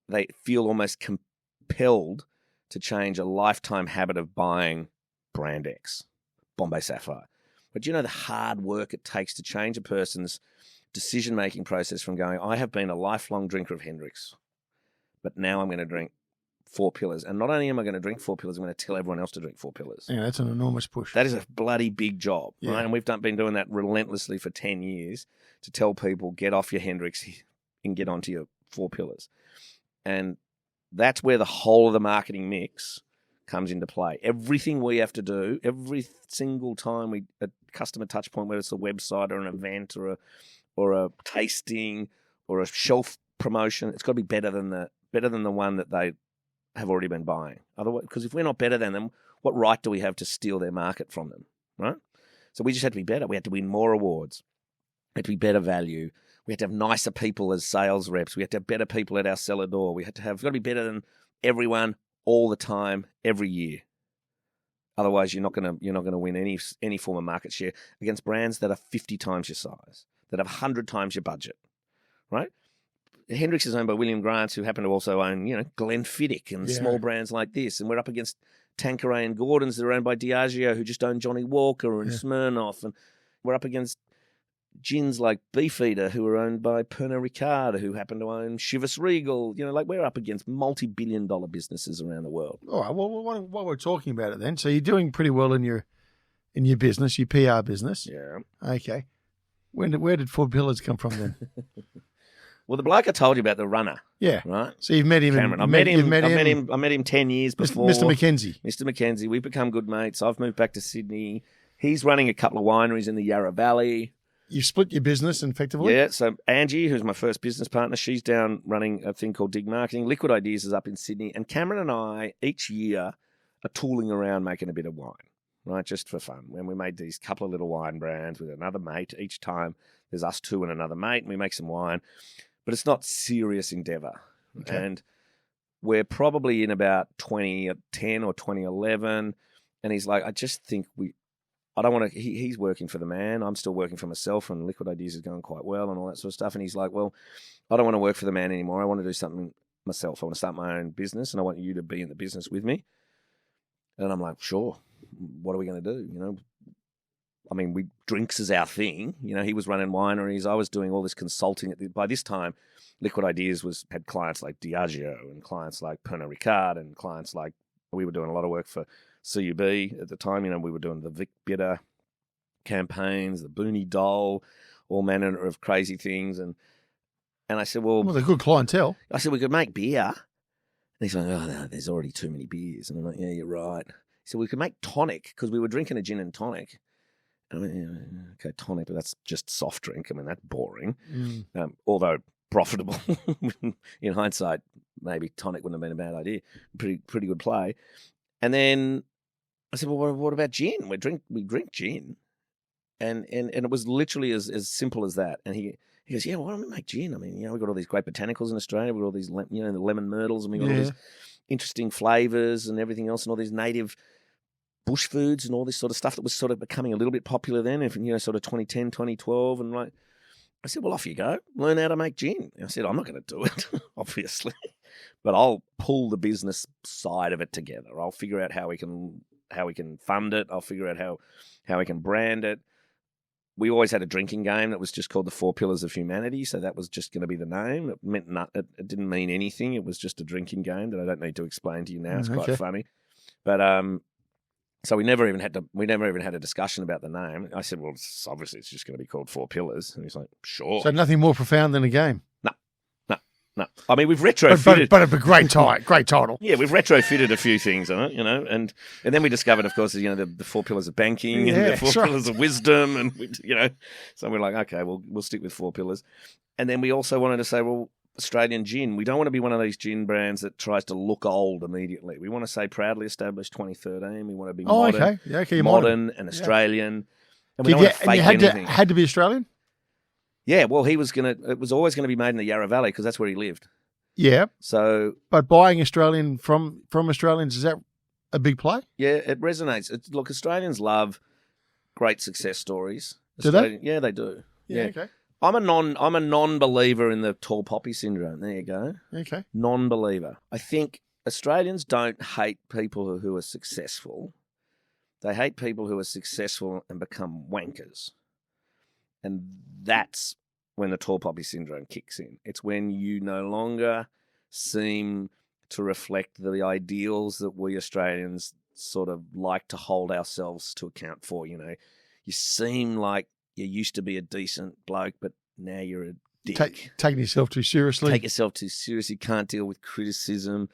they feel almost compelled to change a lifetime habit of buying brand X, Bombay Sapphire. But the hard work it takes to change a person's decision-making process from going, I have been a lifelong drinker of Hendrick's, but now I'm going to drink Four Pillars. And not only am I going to drink Four Pillars, I'm going to tell everyone else to drink Four Pillars. Yeah, that's an enormous push. That is a bloody big job, right? And we've been doing that relentlessly for 10 years to tell people, get off your Hendrick's and get onto your Four Pillars. And that's where the whole of the marketing mix comes into play. Everything we have to do, every single time a customer touch point, whether it's a website or an event or a tasting or a shelf promotion, it's got to be better than the one that they have already been buying. Otherwise, because if we're not better than them, what right do we have to steal their market from them, right? So we just had to be better. We had to win more awards. We had to be better value. We had to have nicer people as sales reps. We had to have better people at our cellar door. We've got to be better than everyone all the time, every year. Otherwise, you're not going to win any form of market share against brands that are 50 times your size, that have 100 times your budget, right? Hendrick's is owned by William Grants, who happen to also own, Glenfiddich and small brands like this, and we're up against Tanqueray and Gordon's that are owned by Diageo, who just own Johnny Walker and Smirnoff, and we're up against gins like Beefeater, who are owned by Pernod Ricard, who happen to own Chivas Regal. We're up against multi-billion-dollar businesses around the world. All right. Well, while we're talking about it then, so you're doing pretty well in your business, your PR business. Yeah. Okay. Where did Four Pillars come from then? Well, the bloke I told you about, the runner. Yeah. Right? So you've met him. Cameron. I met him 10 years before. Mr. McKenzie. Mr. McKenzie. We've become good mates. I've moved back to Sydney. He's running a couple of wineries in the Yarra Valley. You split your business effectively? Yeah, so Angie, who's my first business partner, she's down running a thing called Dig Marketing. Liquid Ideas is up in Sydney. And Cameron and I, each year, are tooling around making a bit of wine, right, just for fun. When we made these couple of little wine brands with another mate, each time there's us two and another mate, and we make some wine. But it's not serious endeavour. Okay. And we're probably in about 2010 or 2011, and he's like, I just think I don't want to. He's working for the man. I'm still working for myself, and Liquid Ideas is going quite well and all that sort of stuff. And he's like, well, I don't want to work for the man anymore. I want to do something myself. I want to start my own business, and I want you to be in the business with me. And I'm like, sure. What are we going to do? I mean, drinks is our thing. He was running wineries. I was doing all this consulting. By this time, Liquid Ideas had clients like Diageo and clients like Pernod Ricard and clients like, we were doing a lot of work for CUB at the time. We were doing the Vic Bitter campaigns, the Boonie Doll, all manner of crazy things. And I said, well, they're good clientele. I said, we could make beer. And he's like, oh, no, there's already too many beers. And I'm like, yeah, you're right. He said, we could make tonic, because we were drinking a gin and tonic. And I went, yeah, okay, tonic, but that's just soft drink. I mean, that's boring. Although profitable. In hindsight, maybe tonic wouldn't have been a bad idea. Pretty good play. And then I said, well, what about gin? We drink gin. And it was literally as simple as that. And he goes, yeah, why don't we make gin? I mean, we've got all these great botanicals in Australia. We've got all these, the lemon myrtles, and we've got all these interesting flavours and everything else, and all these native bush foods and all this sort of stuff that was sort of becoming a little bit popular then, sort of 2010, 2012. And I said, well, off you go. Learn how to make gin. And I said, I'm not going to do it, obviously, but I'll pull the business side of it together. I'll figure out how we can fund it. I'll figure out how we can brand it. We always had a drinking game that was just called the Four Pillars of Humanity, so that was just going to be the name. It didn't mean anything. It was just a drinking game that I don't need to explain to you now. It's quite funny. But So we never even had a discussion about the name. I said, well, obviously it's just going to be called Four Pillars. And he's like, sure. So nothing more profound than a game. No. I mean, we've retrofitted. But a great title. Yeah, we've retrofitted a few things on it, and then we discovered, of course, the 4 pillars of banking and the 4 pillars of wisdom, and so we're like, okay, we'll stick with 4 pillars. And then we also wanted to say, well, Australian gin. We don't want to be one of these gin brands that tries to look old immediately. We want to say proudly established 2013. We want to be modern, modern and Australian. And we don't want to fake anything. Had to be Australian? Yeah, well, it was always going to be made in the Yarra Valley because that's where he lived. Yeah. So, but buying Australian from Australians, is that a big play? Yeah, it resonates. Look, Australians love great success stories. Do they? Yeah, they do. Yeah. Okay. I'm a non-believer in the tall poppy syndrome. There you go. Okay. Non-believer. I think Australians don't hate people who are successful. They hate people who are successful and become wankers. And that's when the tall poppy syndrome kicks in. It's when you no longer seem to reflect the ideals that we Australians sort of like to hold ourselves to account for. You seem like you used to be a decent bloke, but now you're a dick. Taking yourself too seriously. Take yourself too seriously. Can't deal with criticism.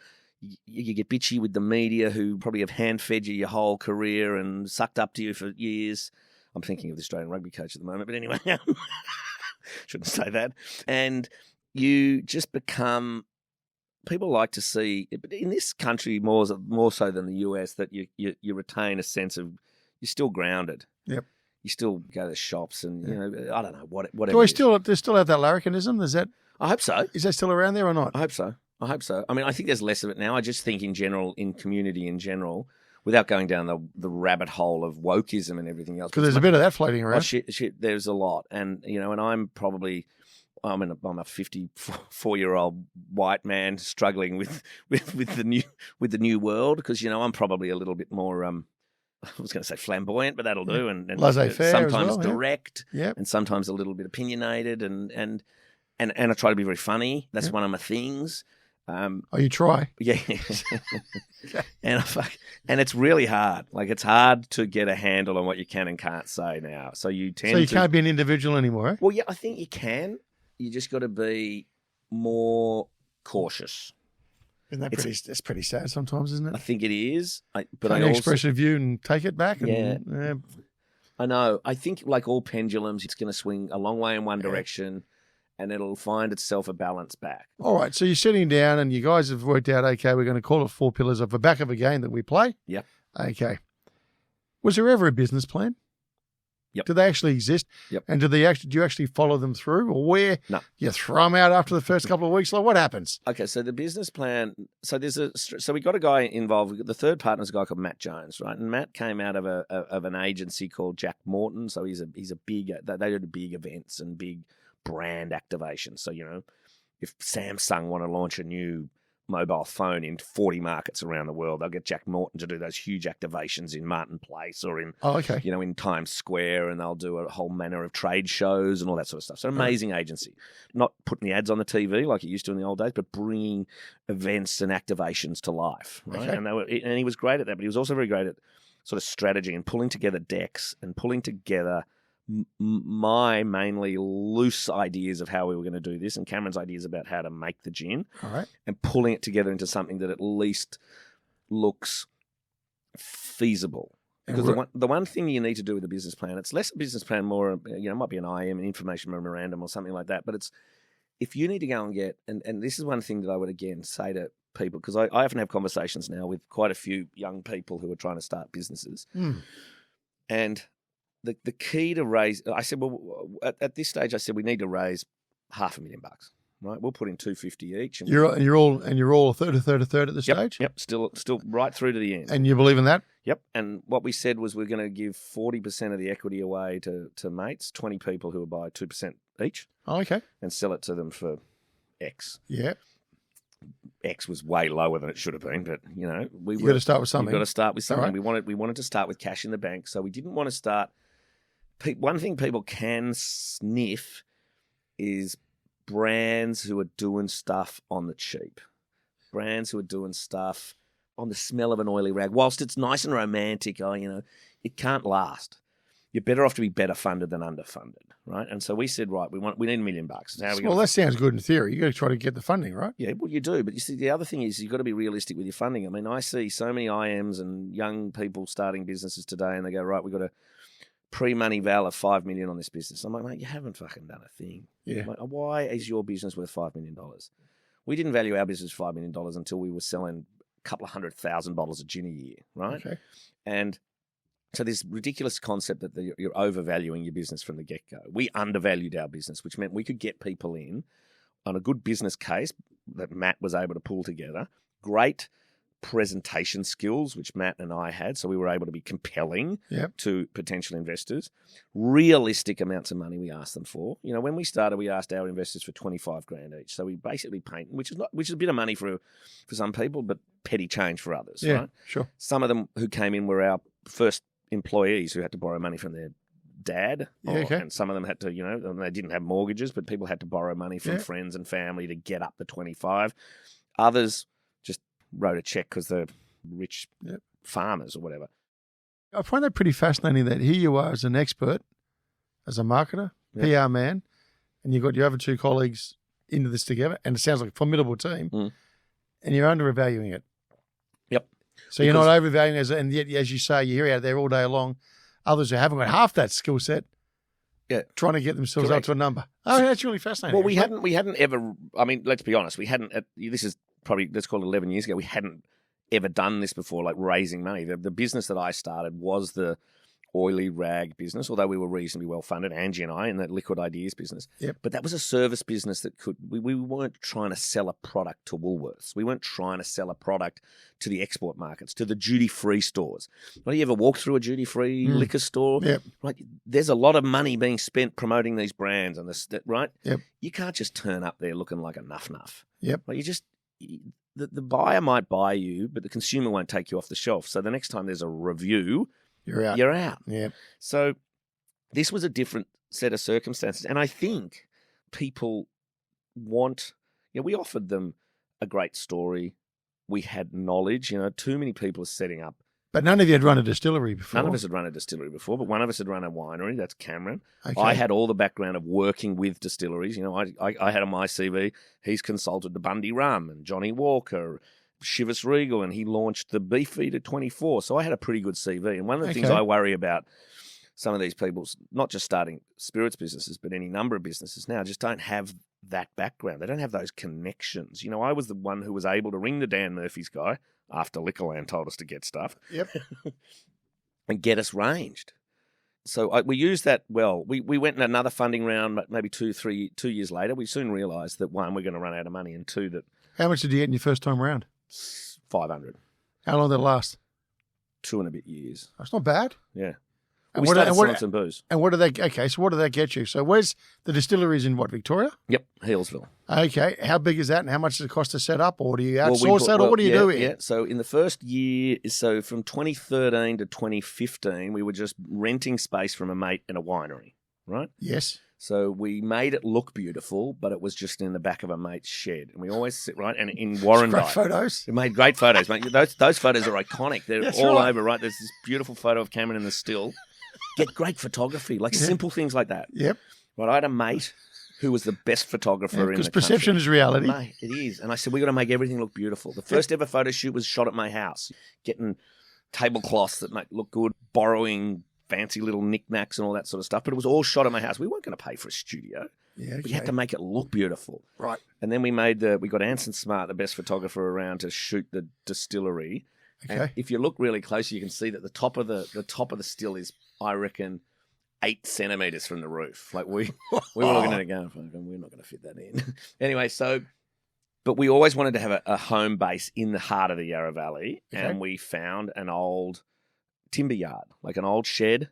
You get bitchy with the media who probably have hand-fed you your whole career and sucked up to you for years. I'm thinking of the Australian rugby coach at the moment, but anyway, shouldn't say that. And you just become, people like to see, but in this country more so than the US, that you retain a sense of, you're still grounded. Yep. You still go to the shops and, I don't know, whatever. Do they still have that larrikinism? I hope so. Is that still around there or not? I hope so. I mean, I think there's less of it now. I just think in general, in community in general, without going down the rabbit hole of wokeism and everything else. Because there's a bit of that floating around. Oh, shit, there's a lot. And, and I'm a 54-year-old white man struggling with the new world because, I'm probably a little bit more, I was going to say flamboyant, but that'll do. And laissez-faire sometimes as well, direct Yep. and sometimes a little bit opinionated and I try to be very funny. That's one of my things. You try? Yeah. And it's really hard. Like, it's hard to get a handle on what you can and can't say now. So you can't be an individual anymore, eh? Well, yeah, I think you can. You just got to be more cautious. Isn't that that's pretty sad sometimes, isn't it? I think it is. But I express a view and take it back. Yeah. I know. I think, like all pendulums, it's going to swing a long way in one direction. And it'll find itself a balance back. All right, so you're sitting down and you guys have worked out, okay, we're going to call it 4 pillars off the back of a game that we play. Yep. Okay. Was there ever a business plan? Yep. Do they actually exist? Yep. And do you actually follow them through, or where you throw them out after the first couple of weeks? Like, what happens? Okay, so the business plan. So we got a guy involved. The third partner is a guy called Matt Jones, right? And Matt came out of an agency called Jack Morton. So he's a big. They do big events and big brand activation. So, if Samsung want to launch a new mobile phone in 40 markets around the world, they'll get Jack Morton to do those huge activations in Martin Place or in, in Times Square, and they'll do a whole manner of trade shows and all that sort of stuff. So amazing agency. Not putting the ads on the TV like it used to in the old days, but bringing events and activations to life. Right? Okay. And he was great at that, but he was also very great at sort of strategy and pulling together decks and pulling together my mainly loose ideas of how we were going to do this and Cameron's ideas about how to make the gin. All right. And pulling it together into something that at least looks feasible. Because the one thing you need to do with a business plan, it's less a business plan, more, it might be an IM, an information memorandum or something like that, but it's, if you need to go and get, and this is one thing that I would again say to people, because I often have conversations now with quite a few young people who are trying to start businesses. And the key to raise, I said, well, at this stage, I said, we need to raise $500,000, right? We'll put in $250 each. And you're all a third at this stage? Yep, still right through to the end. And you believe in that? Yep. And what we said was we're going to give 40% of the equity away to mates, 20 people who will buy 2% each. Oh, okay. And sell it to them for X. Yeah. X was way lower than it should have been, but you got to start with something. You've got to start with something. Right. We wanted to start with cash in the bank, so we didn't want to start. One thing people can sniff is brands who are doing stuff on the cheap, brands who are doing stuff on the smell of an oily rag. Whilst it's nice and romantic, it can't last. You're better off to be better funded than underfunded, right? And so we said, right, we need $1 million. That sounds good in theory. You got to try to get the funding, right? Yeah, well, you do. But you see, the other thing is you've got to be realistic with your funding. I mean, I see so many IMs and young people starting businesses today, and they go, right, we've got a pre-money val of $5 million on this business. I'm like, mate, you haven't fucking done a thing. Yeah. Like, why is your business worth $5 million? We didn't value our business $5 million until we were selling a couple of 100,000 bottles of gin a year, right? Okay. And so this ridiculous concept that you're overvaluing your business from the get-go. We undervalued our business, which meant we could get people in on a good business case that Matt was able to pull together, great presentation skills, which Matt and I had, so we were able to be compelling to potential investors, realistic amounts of money we asked them for. When we started, we asked our investors for $25,000 each. So we basically paid, which is a bit of money for some people, but petty change for others, right? Sure. Some of them who came in were our first employees who had to borrow money from their dad. And some of them had to, they didn't have mortgages, but people had to borrow money from friends and family to get up to 25. Others just wrote a check because they're rich farmers or whatever. I find that pretty fascinating that here you are as an expert, as a marketer, PR man, and you've got your other two colleagues into this together, and it sounds like a formidable team, and you're undervaluing it. Yep. So you're not overvaluing it, and yet, as you say, you hear out there all day long, others who haven't got half that skill set, trying to get themselves up to a number. Oh, that's really fascinating. Well, we hadn't ever. I mean, let's be honest, we hadn't. This is probably, let's call it 11 years ago. We hadn't ever done this before, like raising money. The business that I started was the oily rag business, although we were reasonably well funded, Angie and I, in that liquid ideas business. Yep. But that was a service business that we weren't trying to sell a product to Woolworths. We weren't trying to sell a product to the export markets, to the duty-free stores. Well, you ever walk through a duty-free liquor store? Yep. Right? There's a lot of money being spent promoting these brands, and right? Yep. You can't just turn up there looking like a nuff-nuff. Yep. Like the buyer might buy you, but the consumer won't take you off the shelf. So the next time there's a review, you're out. Yeah. So this was a different set of circumstances. And I think people we offered them a great story. We had knowledge. Too many people are setting up. But none of you had run a distillery before. None of us had run a distillery before, but one of us had run a winery. That's Cameron. Okay. I had all the background of working with distilleries. I had on my CV, he's consulted the Bundy Rum and Johnny Walker, Chivas Regal, and he launched the Beefeater 24. So I had a pretty good CV. And one of the things I worry about some of these people, not just starting spirits businesses, but any number of businesses now, just don't have that background. They don't have those connections. I was the one who was able to ring the Dan Murphy's guy after Liquorland told us to get stuff. Yep. And get us ranged. So we used that well. We went in another funding round maybe 2 years later. We soon realised that, one, we're going to run out of money, and two, that... How much did you get in your first time around? 500. How long did it last? 2 and a bit years. That's not bad. Yeah. And we started selling some booze. And what did they? Okay, so what did that get you? So where's the distilleries in Victoria? Yep, Healesville. Okay, how big is that, and how much does it cost to set up, or do you outsource that, or what do you do here? Yeah, so in the first year, from 2013 to 2015, we were just renting space from a mate in a winery, right? Yes. So we made it look beautiful, but it was just in the back of a mate's shed. And we always sit, right, and in Warrandyte. Great photos. We made great photos, mate. Those photos are iconic. They're That's all right. over, right? There's this beautiful photo of Cameron in the still. Get great photography, simple things like that. Yep. Right, I had a mate who was the best photographer in the country. Because perception is reality. Mate, it is. And I said, we got to make everything look beautiful. The first ever photo shoot was shot at my house, getting tablecloths that make look good, borrowing fancy little knickknacks and all that sort of stuff. But it was all shot at my house. We weren't going to pay for a studio. Yeah, okay. We had to make it look beautiful. Right. And then we got Anson Smart, the best photographer around, to shoot the distillery. Okay. And if you look really close, you can see that the top of the still is, I reckon, 8 centimeters from the roof. Like we were looking at it going, we're not going to fit that in. Anyway, but we always wanted to have a home base in the heart of the Yarra Valley, and we found an old timber yard, like an old shed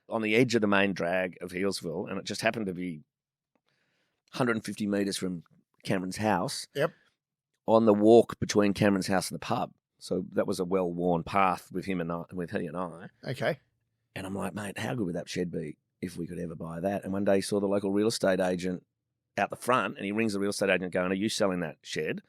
on the edge of the main drag of Healesville, and it just happened to be 150 metres from Cameron's house. Yep. On the walk between Cameron's house and the pub. So that was a well-worn path with he and I. Okay. And I'm like, mate, how good would that shed be if we could ever buy that? And one day he saw the local real estate agent out the front, and he rings the real estate agent going, are you selling that shed? And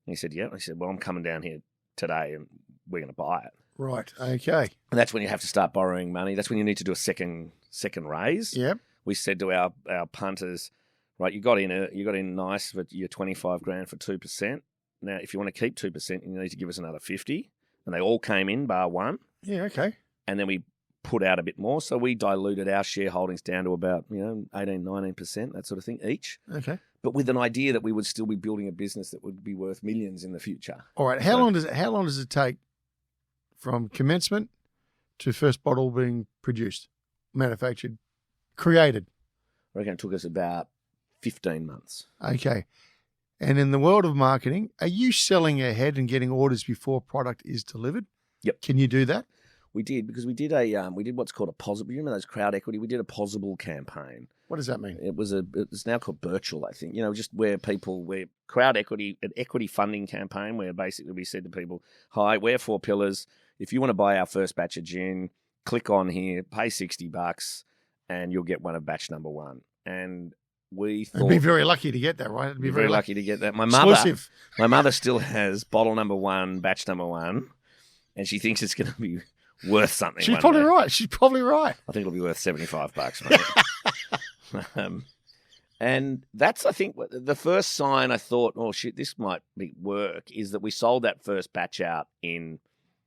he said, yeah. And he said, well, I'm coming down here today, and we're going to buy it. Right. Okay. And that's when you have to start borrowing money. That's when you need to do a second raise. Yep. We said to our punters, right, you got in nice for your 25 grand for 2%. Now, if you want to keep 2%, you need to give us another 50. And they all came in, bar one. Yeah. Okay. And then we put out a bit more. So we diluted our shareholdings down to about, 18, 19%, that sort of thing each. Okay. But with an idea that we would still be building a business that would be worth millions in the future. All right. How long does it take from commencement to first bottle being produced, manufactured, created? I reckon it took us about 15 months. Okay. And in the world of marketing, are you selling ahead and getting orders before product is delivered? Yep. Can you do that? We did, because we did what's called a possible. You remember those crowd equity? We did a possible campaign. What does that mean? It's now called virtual, I think. Just where crowd equity, an equity funding campaign where basically we said to people, hi, we're 4 Pillars. If you want to buy our first batch of gin, click on here, pay $60, and you'll get one of batch number 1. And we thought... I'd be very lucky to get that, right? I'd be very lucky to get that. Exclusive. My mother still has bottle number 1, batch number 1, and she thinks it's going to be worth something. She's probably right. She's probably right. I think it'll be worth $75, mate. And that's, I think, the first sign I thought, oh shit, this might work, is that we sold that first batch out in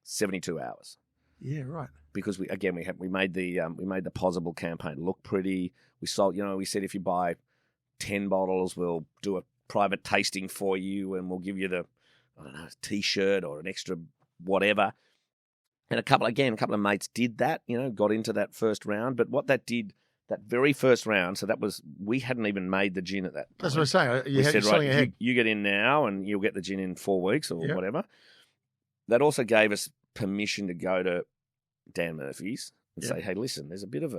72 hours. Yeah, right. Because we made the possible campaign look pretty. We sold, we said if you buy 10 bottles, we'll do a private tasting for you, and we'll give you a T-shirt or an extra whatever. And a couple of mates did that, got into that first round. But what that did, that very first round, so we hadn't even made the gin at that point. That's what I'm saying. We said, right, you get in now and you'll get the gin in 4 weeks or whatever. That also gave us permission to go to Dan Murphy's and say, hey, listen, there's a bit of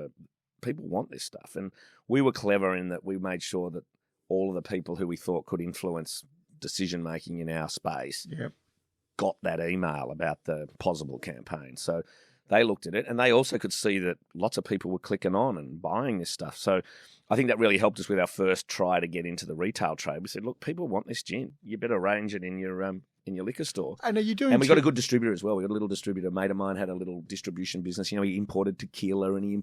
people want this stuff. And we were clever in that we made sure that all of the people who we thought could influence decision-making in our space got that email about the possible campaign. So they looked at it, and they also could see that lots of people were clicking on and buying this stuff. So I think that really helped us with our first try to get into the retail trade. We said, look, people want this gin. You better arrange it in your liquor store. And are you doing? And we got a good distributor as well. We got a little distributor. A mate of mine had a little distribution business. He imported tequila and he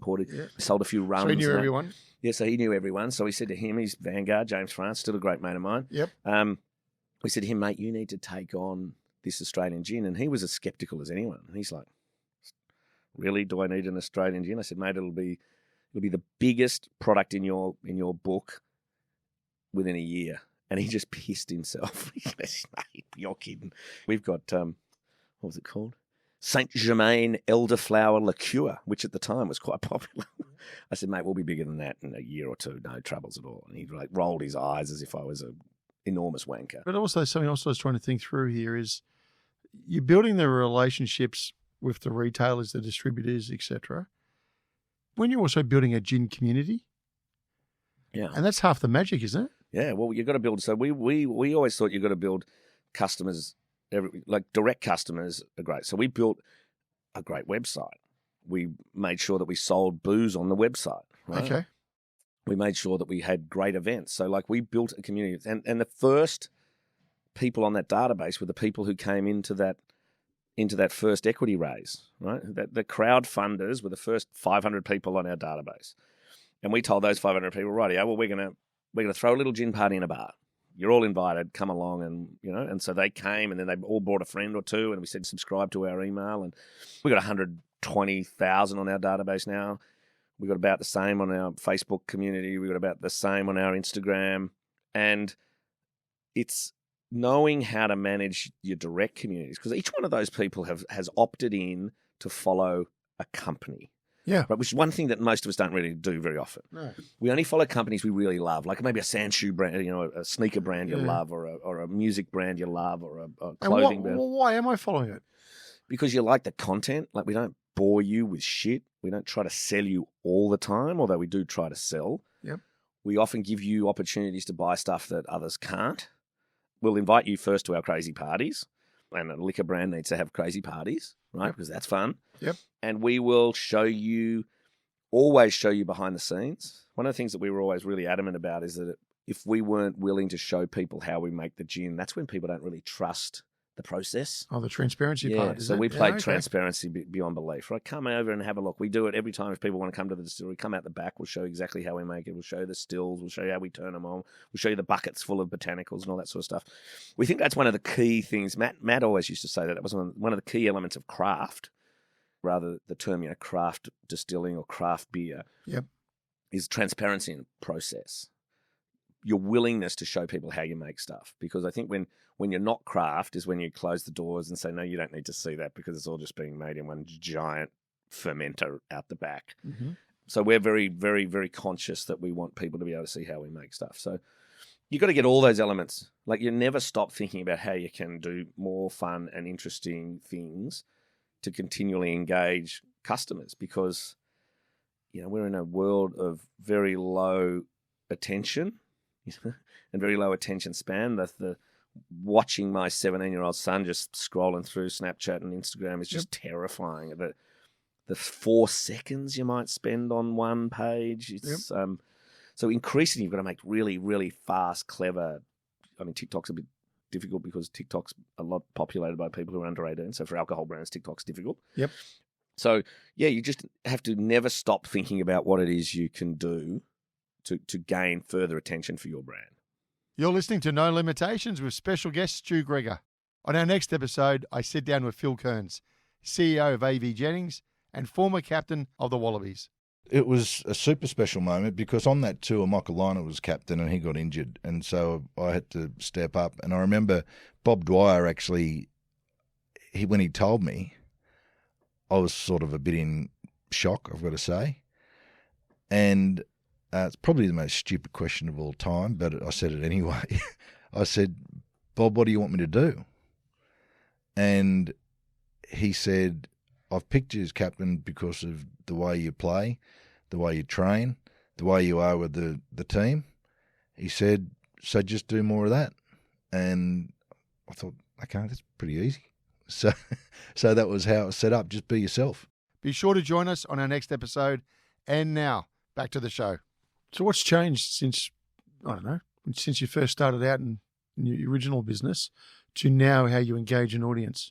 sold a few rums. So he knew everyone. Yeah, so he knew everyone. So we said to him, he's Vanguard, James France, still a great mate of mine. Yep. We said to him, mate, you need to take on this Australian gin. And he was as skeptical as anyone. And he's like, really? Do I need an Australian gin? I said, mate, it'll be the biggest product in your book within a year. And he just pissed himself. He said, mate, you're kidding. We've got, what was it called? Saint Germain elderflower liqueur, which at the time was quite popular. I said, mate, we'll be bigger than that in a year or two. No troubles at all. And he rolled his eyes as if I was an enormous wanker. But also something else I was trying to think through here is you're building the relationships with the retailers, the distributors, etc. When you're also building a gin community. Yeah. And that's half the magic, isn't it? Yeah, well, you've got to build. So we always thought you've got to build customers, direct customers are great. So we built a great website. We made sure that we sold booze on the website. Right? Okay. We made sure that we had great events. So we built a community. And the first people on that database were the people who came into that first equity raise, right? The crowd funders were the first 500 people on our database. And we told those 500 people, right, well, we're going to throw a little gin party in a bar. You're all invited, come along. And so they came, and then they all brought a friend or two, and we said, subscribe to our email. And we got 120,000 on our database now. We got about the same on our Facebook community. We got about the same on our Instagram. And it's knowing how to manage your direct communities, because each one of those people has opted in to follow a company. Yeah. Right, which is one thing that most of us don't really do very often. No. We only follow companies we really love, like maybe a sand shoe brand, a sneaker brand you love, or a music brand you love, or a clothing brand. Why am I following it? Because you like the content. Like, we don't bore you with shit. We don't try to sell you all the time, although we do try to sell. Yep. We often give you opportunities to buy stuff that others can't. We'll invite you first to our crazy parties, and a liquor brand needs to have crazy parties, right? Yep. Because that's fun. Yep. And we will always show you behind the scenes. One of the things that we were always really adamant about is that if we weren't willing to show people how we make the gin, that's when people don't really trust the process. Oh, the transparency part. Is so it? we played okay. transparency beyond belief. Right, come over and have a look. We do it every time. If people want to come to the distillery, come out the back. We'll show you exactly how we make it. We'll show you the stills. We'll show you how we turn them on. We'll show you the buckets full of botanicals and all that sort of stuff. We think that's one of the key things. Matt always used to say that was one of the key elements of craft, rather the term craft distilling or craft beer. Yep. Is transparency in process. Your willingness to show people how you make stuff. Because I think when you're not craft is when you close the doors and say, no, you don't need to see that because it's all just being made in one giant fermenter out the back. Mm-hmm. So we're very, very, very conscious that we want people to be able to see how we make stuff. So you've got to get all those elements. Like you never stop thinking about how you can do more fun and interesting things to continually engage customers because, we're in a world of very low attention and very low attention span. The watching my 17-year-old son just scrolling through Snapchat and Instagram is just terrifying. The 4 seconds you might spend on one page. It's so increasingly you've got to make really, really fast, clever. I mean, TikTok's a bit difficult because TikTok's a lot populated by people who are under 18. So for alcohol brands, TikTok's difficult. Yep. So you just have to never stop thinking about what it is you can do to gain further attention for your brand. You're listening to No Limitations with special guest Stuart Gregor. On our next episode, I sit down with Phil Kearns, CEO of AV Jennings and former captain of the Wallabies. It was a super special moment because on that tour, Michael Lynott was captain and he got injured. And so I had to step up. And I remember Bob Dwyer actually, when he told me, I was sort of a bit in shock, I've got to say. And it's probably the most stupid question of all time, but I said it anyway. I said, Bob, what do you want me to do? And he said, I've picked you as captain because of the way you play, the way you train, the way you are with the team. He said, so just do more of that. And I thought, okay, that's pretty easy. So that was how it was set up. Just be yourself. Be sure to join us on our next episode. And now, back to the show. So what's changed since you first started out in your original business to now how you engage an audience?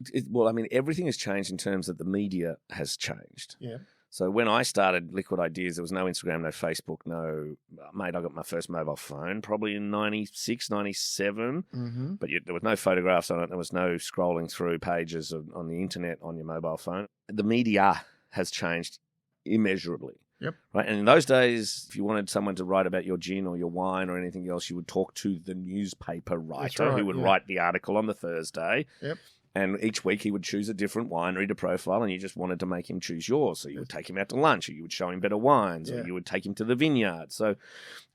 Everything has changed in terms that the media has changed. Yeah. So when I started Liquid Ideas, there was no Instagram, no Facebook, I got my first mobile phone probably in 96, 97, but there was no photographs on it. There was no scrolling through pages on the internet on your mobile phone. The media has changed immeasurably. Yep. Right. And in those days, if you wanted someone to write about your gin or your wine or anything else, you would talk to the newspaper writer who would write the article on the Thursday. Yep. And each week he would choose a different winery to profile, and you just wanted to make him choose yours. So you would take him out to lunch, or you would show him better wines, or you would take him to the vineyard. So,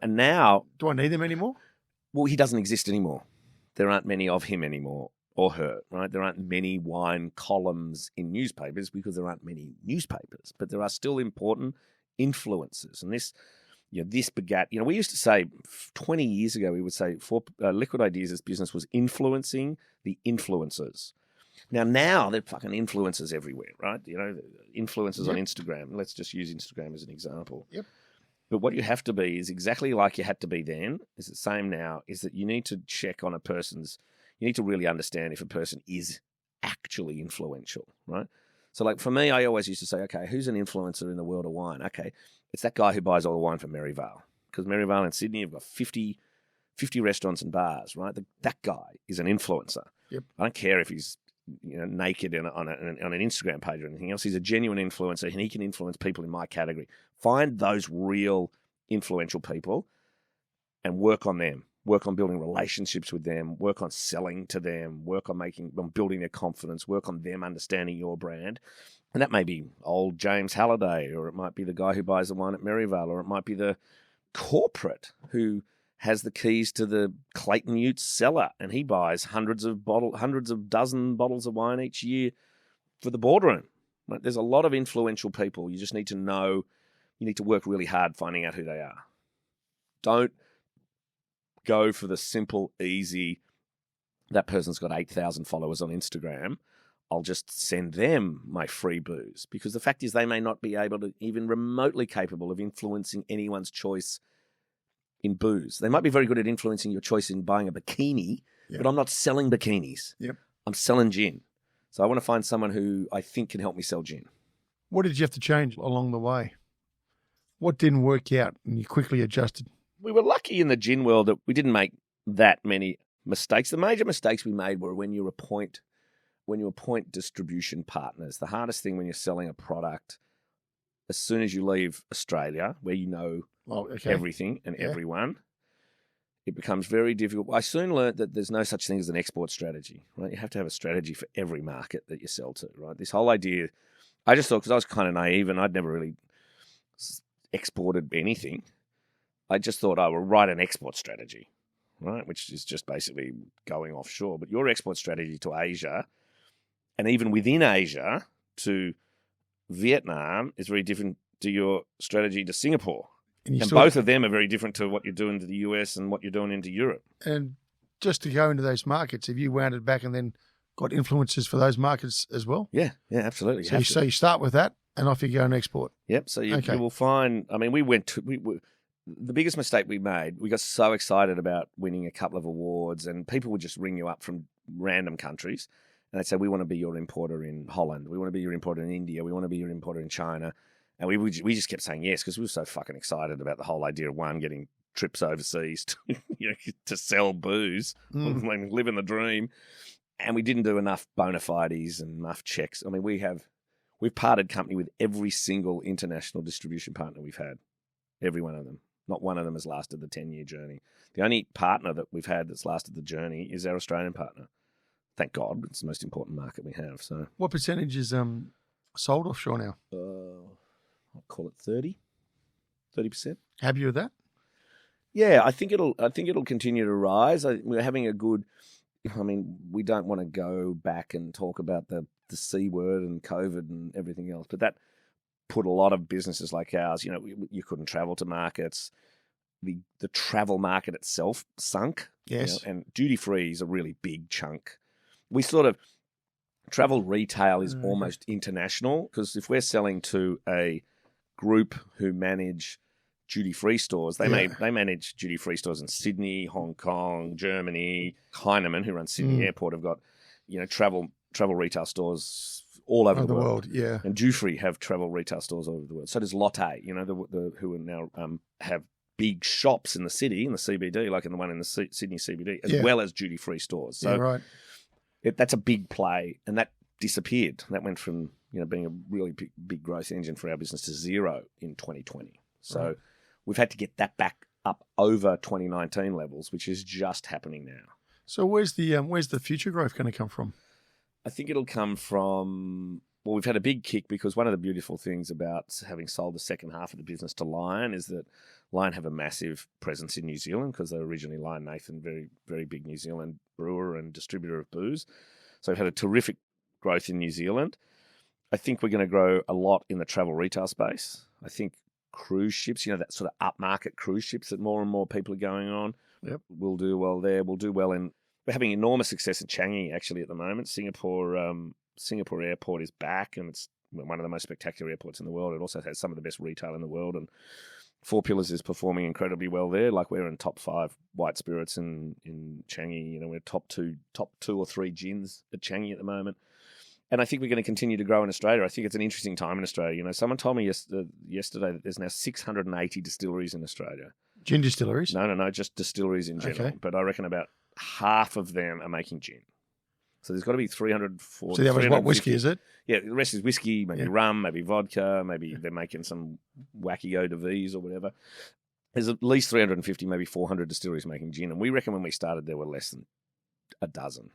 and now... Do I need them anymore? Well, he doesn't exist anymore. There aren't many of him anymore, or her, right? There aren't many wine columns in newspapers because there aren't many newspapers. But there are still important influences. And this begat... we used to say 20 years ago, we would say Liquid Ideas' business was influencing the influencers. Now they're fucking influencers everywhere, right? Influencers on Instagram. Let's just use Instagram as an example. Yep. But what you have to be is exactly like you had to be then, is the same now, is that you need to check on you need to really understand if a person is actually influential, right? So like for me, I always used to say, okay, who's an influencer in the world of wine? Okay, it's that guy who buys all the wine from Maryvale. Because Maryvale in Sydney, you've got 50 restaurants and bars, right? That guy is an influencer. Yep. I don't care if he's naked on an Instagram page or anything else. He's a genuine influencer, and he can influence people in my category. Find those real influential people and work on them. Work on building relationships with them. Work on selling to them. Work on building their confidence. Work on them understanding your brand. And that may be old James Halliday, or it might be the guy who buys the wine at Maryvale, or it might be the corporate who has the keys to the Clayton Utes cellar, and he buys hundreds of dozen bottles of wine each year for the boardroom. Right? There's a lot of influential people. You just need to know. You need to work really hard finding out who they are. Don't go for the simple, easy, that person's got 8,000 followers on Instagram, I'll just send them my free booze. Because the fact is they may not be able to, even remotely capable of influencing anyone's choice in booze. They might be very good at influencing your choice in buying a bikini, but I'm not selling bikinis. Yep. I'm selling gin. So I want to find someone who I think can help me sell gin. What did you have to change along the way? What didn't work out and you quickly adjusted? We were lucky in the gin world that we didn't make that many mistakes. The major mistakes we made were when you appoint distribution partners. The hardest thing when you're selling a product, as soon as you leave Australia, where you know everything and everyone, it becomes very difficult. I soon learned that there's no such thing as an export strategy, right? You have to have a strategy for every market that you sell to, right? This whole idea, I just thought, because I was kind of naive and I'd never really exported anything, I just thought I would write an export strategy, right? Which is just basically going offshore. But your export strategy to Asia, and even within Asia to Vietnam, is very different to your strategy to Singapore. And both of them are very different to what you're doing to the US and what you're doing into Europe. And just to go into those markets, have you wound it back and then got influences for those markets as well? Yeah, absolutely. So you start with that and off you go and export. Yep. So you will find, I mean, the biggest mistake we made, we got so excited about winning a couple of awards, and people would just ring you up from random countries and they'd say, we want to be your importer in Holland. We want to be your importer in India. We want to be your importer in China. And we just kept saying yes because we were so fucking excited about the whole idea of, one, getting trips overseas to sell booze, living the dream. And we didn't do enough bona fides and enough checks. I mean, we've parted company with every single international distribution partner we've had, every one of them. Not one of them has lasted the 10-year journey. The only partner that we've had that's lasted the journey is our Australian partner. Thank God, it's the most important market we have. So, what percentage is sold offshore now? I'll call it 30%. Happy with that? Yeah, I think it'll continue to rise. We're having a good. I mean, we don't want to go back and talk about the C word and COVID and everything else, but that put a lot of businesses like ours. You couldn't travel to markets. The travel market itself sunk. Yes, and duty free is a really big chunk. We sort of travel retail is almost international, because if we're selling to a group who manage duty-free stores, they manage duty-free stores in Sydney, Hong Kong, Germany. Heinemann, who runs Sydney Airport, have got travel retail stores all over the world. Yeah, and Dufry have travel retail stores all over the world. So does Lotte, who are now have big shops in the city, in the CBD, like in the one in the Sydney CBD, as well as duty-free stores. So right. That's a big play, and that disappeared. That went from being a really big growth engine for our business to zero in 2020. So we've had to get that back up over 2019 levels, which is just happening now. So where's the future growth going to come from? I think it'll come from, well, we've had a big kick because one of the beautiful things about having sold the second half of the business to Lion is that Lion have a massive presence in New Zealand, because they were originally Lion Nathan, very, very big New Zealand brewer and distributor of booze. So we've had a terrific growth in New Zealand. I think we're going to grow a lot in the travel retail space. I think cruise ships, that sort of upmarket cruise ships that more and more people are going on, will do well there. We'll do well we're having enormous success in Changi actually at the moment. Singapore Airport is back, and it's one of the most spectacular airports in the world. It also has some of the best retail in the world, and Four Pillars is performing incredibly well there. Like, we're in top 5 white spirits in Changi. We're top two or three gins at Changi at the moment. And I think we're going to continue to grow in Australia. I think it's an interesting time in Australia. Someone told me yesterday that there's now 680 distilleries in Australia. Gin distilleries? No, just distilleries in general. Okay. But I reckon about half of them are making gin. So there's got to be 340. So that was what, whiskey, is it? Yeah, the rest is whiskey, maybe rum, maybe vodka, maybe they're making some wacky eau de vie or whatever. There's at least 350, maybe 400 distilleries making gin. And we reckon when we started there were less than a dozen.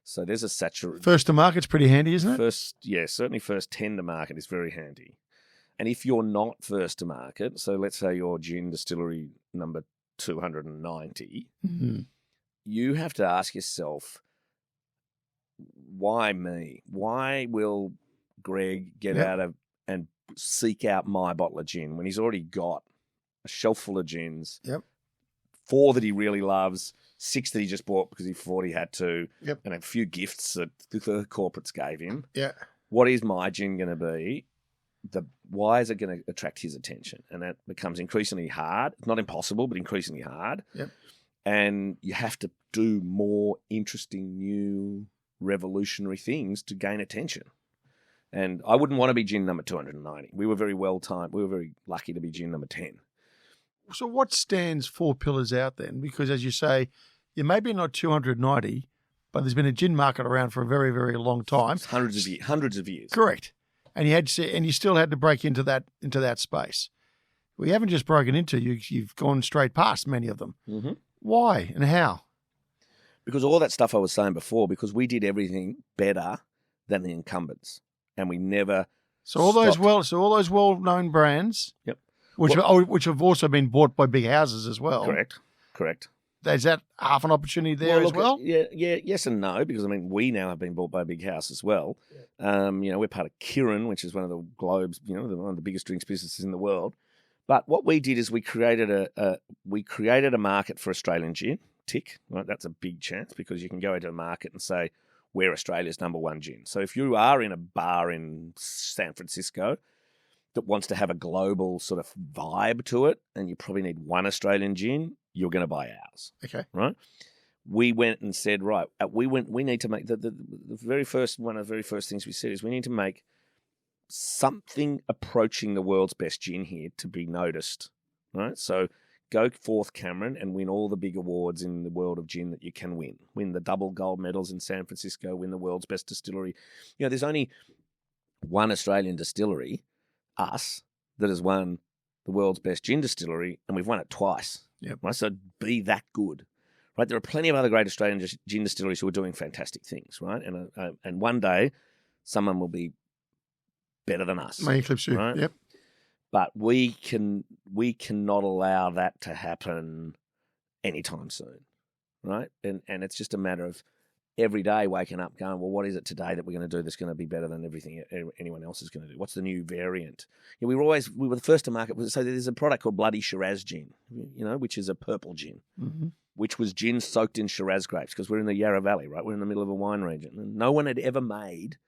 So there's a saturation. First to market's pretty handy, isn't it? Certainly first 10 to market is very handy. And if you're not first to market, so let's say you're gin distillery number 290, you have to ask yourself, why me? Why will Greg get out of and seek out my bottle of gin when he's already got a shelf full of gins? 4 that he really loves, 6 that he just bought because he thought he had to, and a few gifts that the corporates gave him. What is my gin going to be? Why is it going to attract his attention? And that becomes increasingly hard. It's not impossible, but increasingly hard. and you have to do more interesting, new, revolutionary things to gain attention. And I wouldn't want to be gin number 290. We were very well timed. We were very lucky to be gin number 10. So what stands 4 Pillars out then? Because as you say, you maybe not 290, but there's been a gin market around for a very, very long time. Hundreds of years. Correct. And you still had to break into that space. We haven't just broken into, you've gone straight past many of them. Mm-hmm. Why and how? Because all that stuff I was saying before, because we did everything better than the incumbents, and we never. So all those well-known brands. Yep. Which have also been bought by big houses as well. Correct. Is that half an opportunity there as well? Yes and no, because we now have been bought by a big house as well. Yeah. We're part of Kirin, which is one of the globe's, one of the biggest drinks businesses in the world. But what we did is we created a market for Australian gin. Tick, right? That's a big chance because you can go into a market and say we're Australia's number one gin. So if you are in a bar in San Francisco that wants to have a global sort of vibe to it, and you probably need one Australian gin, you're going to buy ours. Okay. Right? We went and said, right, we need to make the very first, one of the very first things we said is we need to make something approaching the world's best gin here to be noticed. Right? So go forth, Cameron, and win all the big awards in the world of gin that you can win. Win the double gold medals in San Francisco, win the world's best distillery. There's only one Australian distillery, us, that has won the world's best gin distillery, and we've won it twice. Yep. Right? So be that good. Right? There are plenty of other great Australian gin distilleries who are doing fantastic things, right? And one day, someone will be better than us. May eclipse you. Right? Yep. But we cannot allow that to happen anytime soon, right? And it's just a matter of every day waking up going, well, what is it today that we're going to do that's going to be better than everything anyone else is going to do? What's the new variant? We were the first to market. So there's a product called Bloody Shiraz gin, which is a purple gin, which was gin soaked in Shiraz grapes because we're in the Yarra Valley, right? We're in the middle of a wine region. And no one had ever made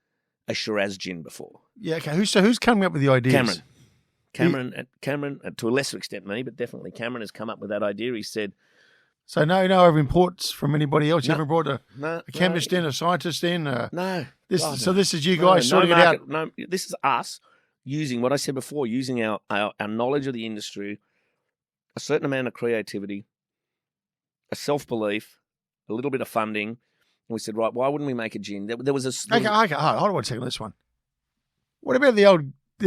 a Shiraz gin before. Yeah, okay. Who's coming up with the ideas? Cameron, to a lesser extent me, but definitely Cameron has come up with that idea. He said... So no other imports from anybody else? You haven't brought a chemist in, a scientist in? No. So this is you guys sorting it out? No, this is us using what I said before, using our knowledge of the industry, a certain amount of creativity, a self-belief, a little bit of funding. And we said, right, why wouldn't we make a gin? There was a... Okay, hold on one second on this one. What about the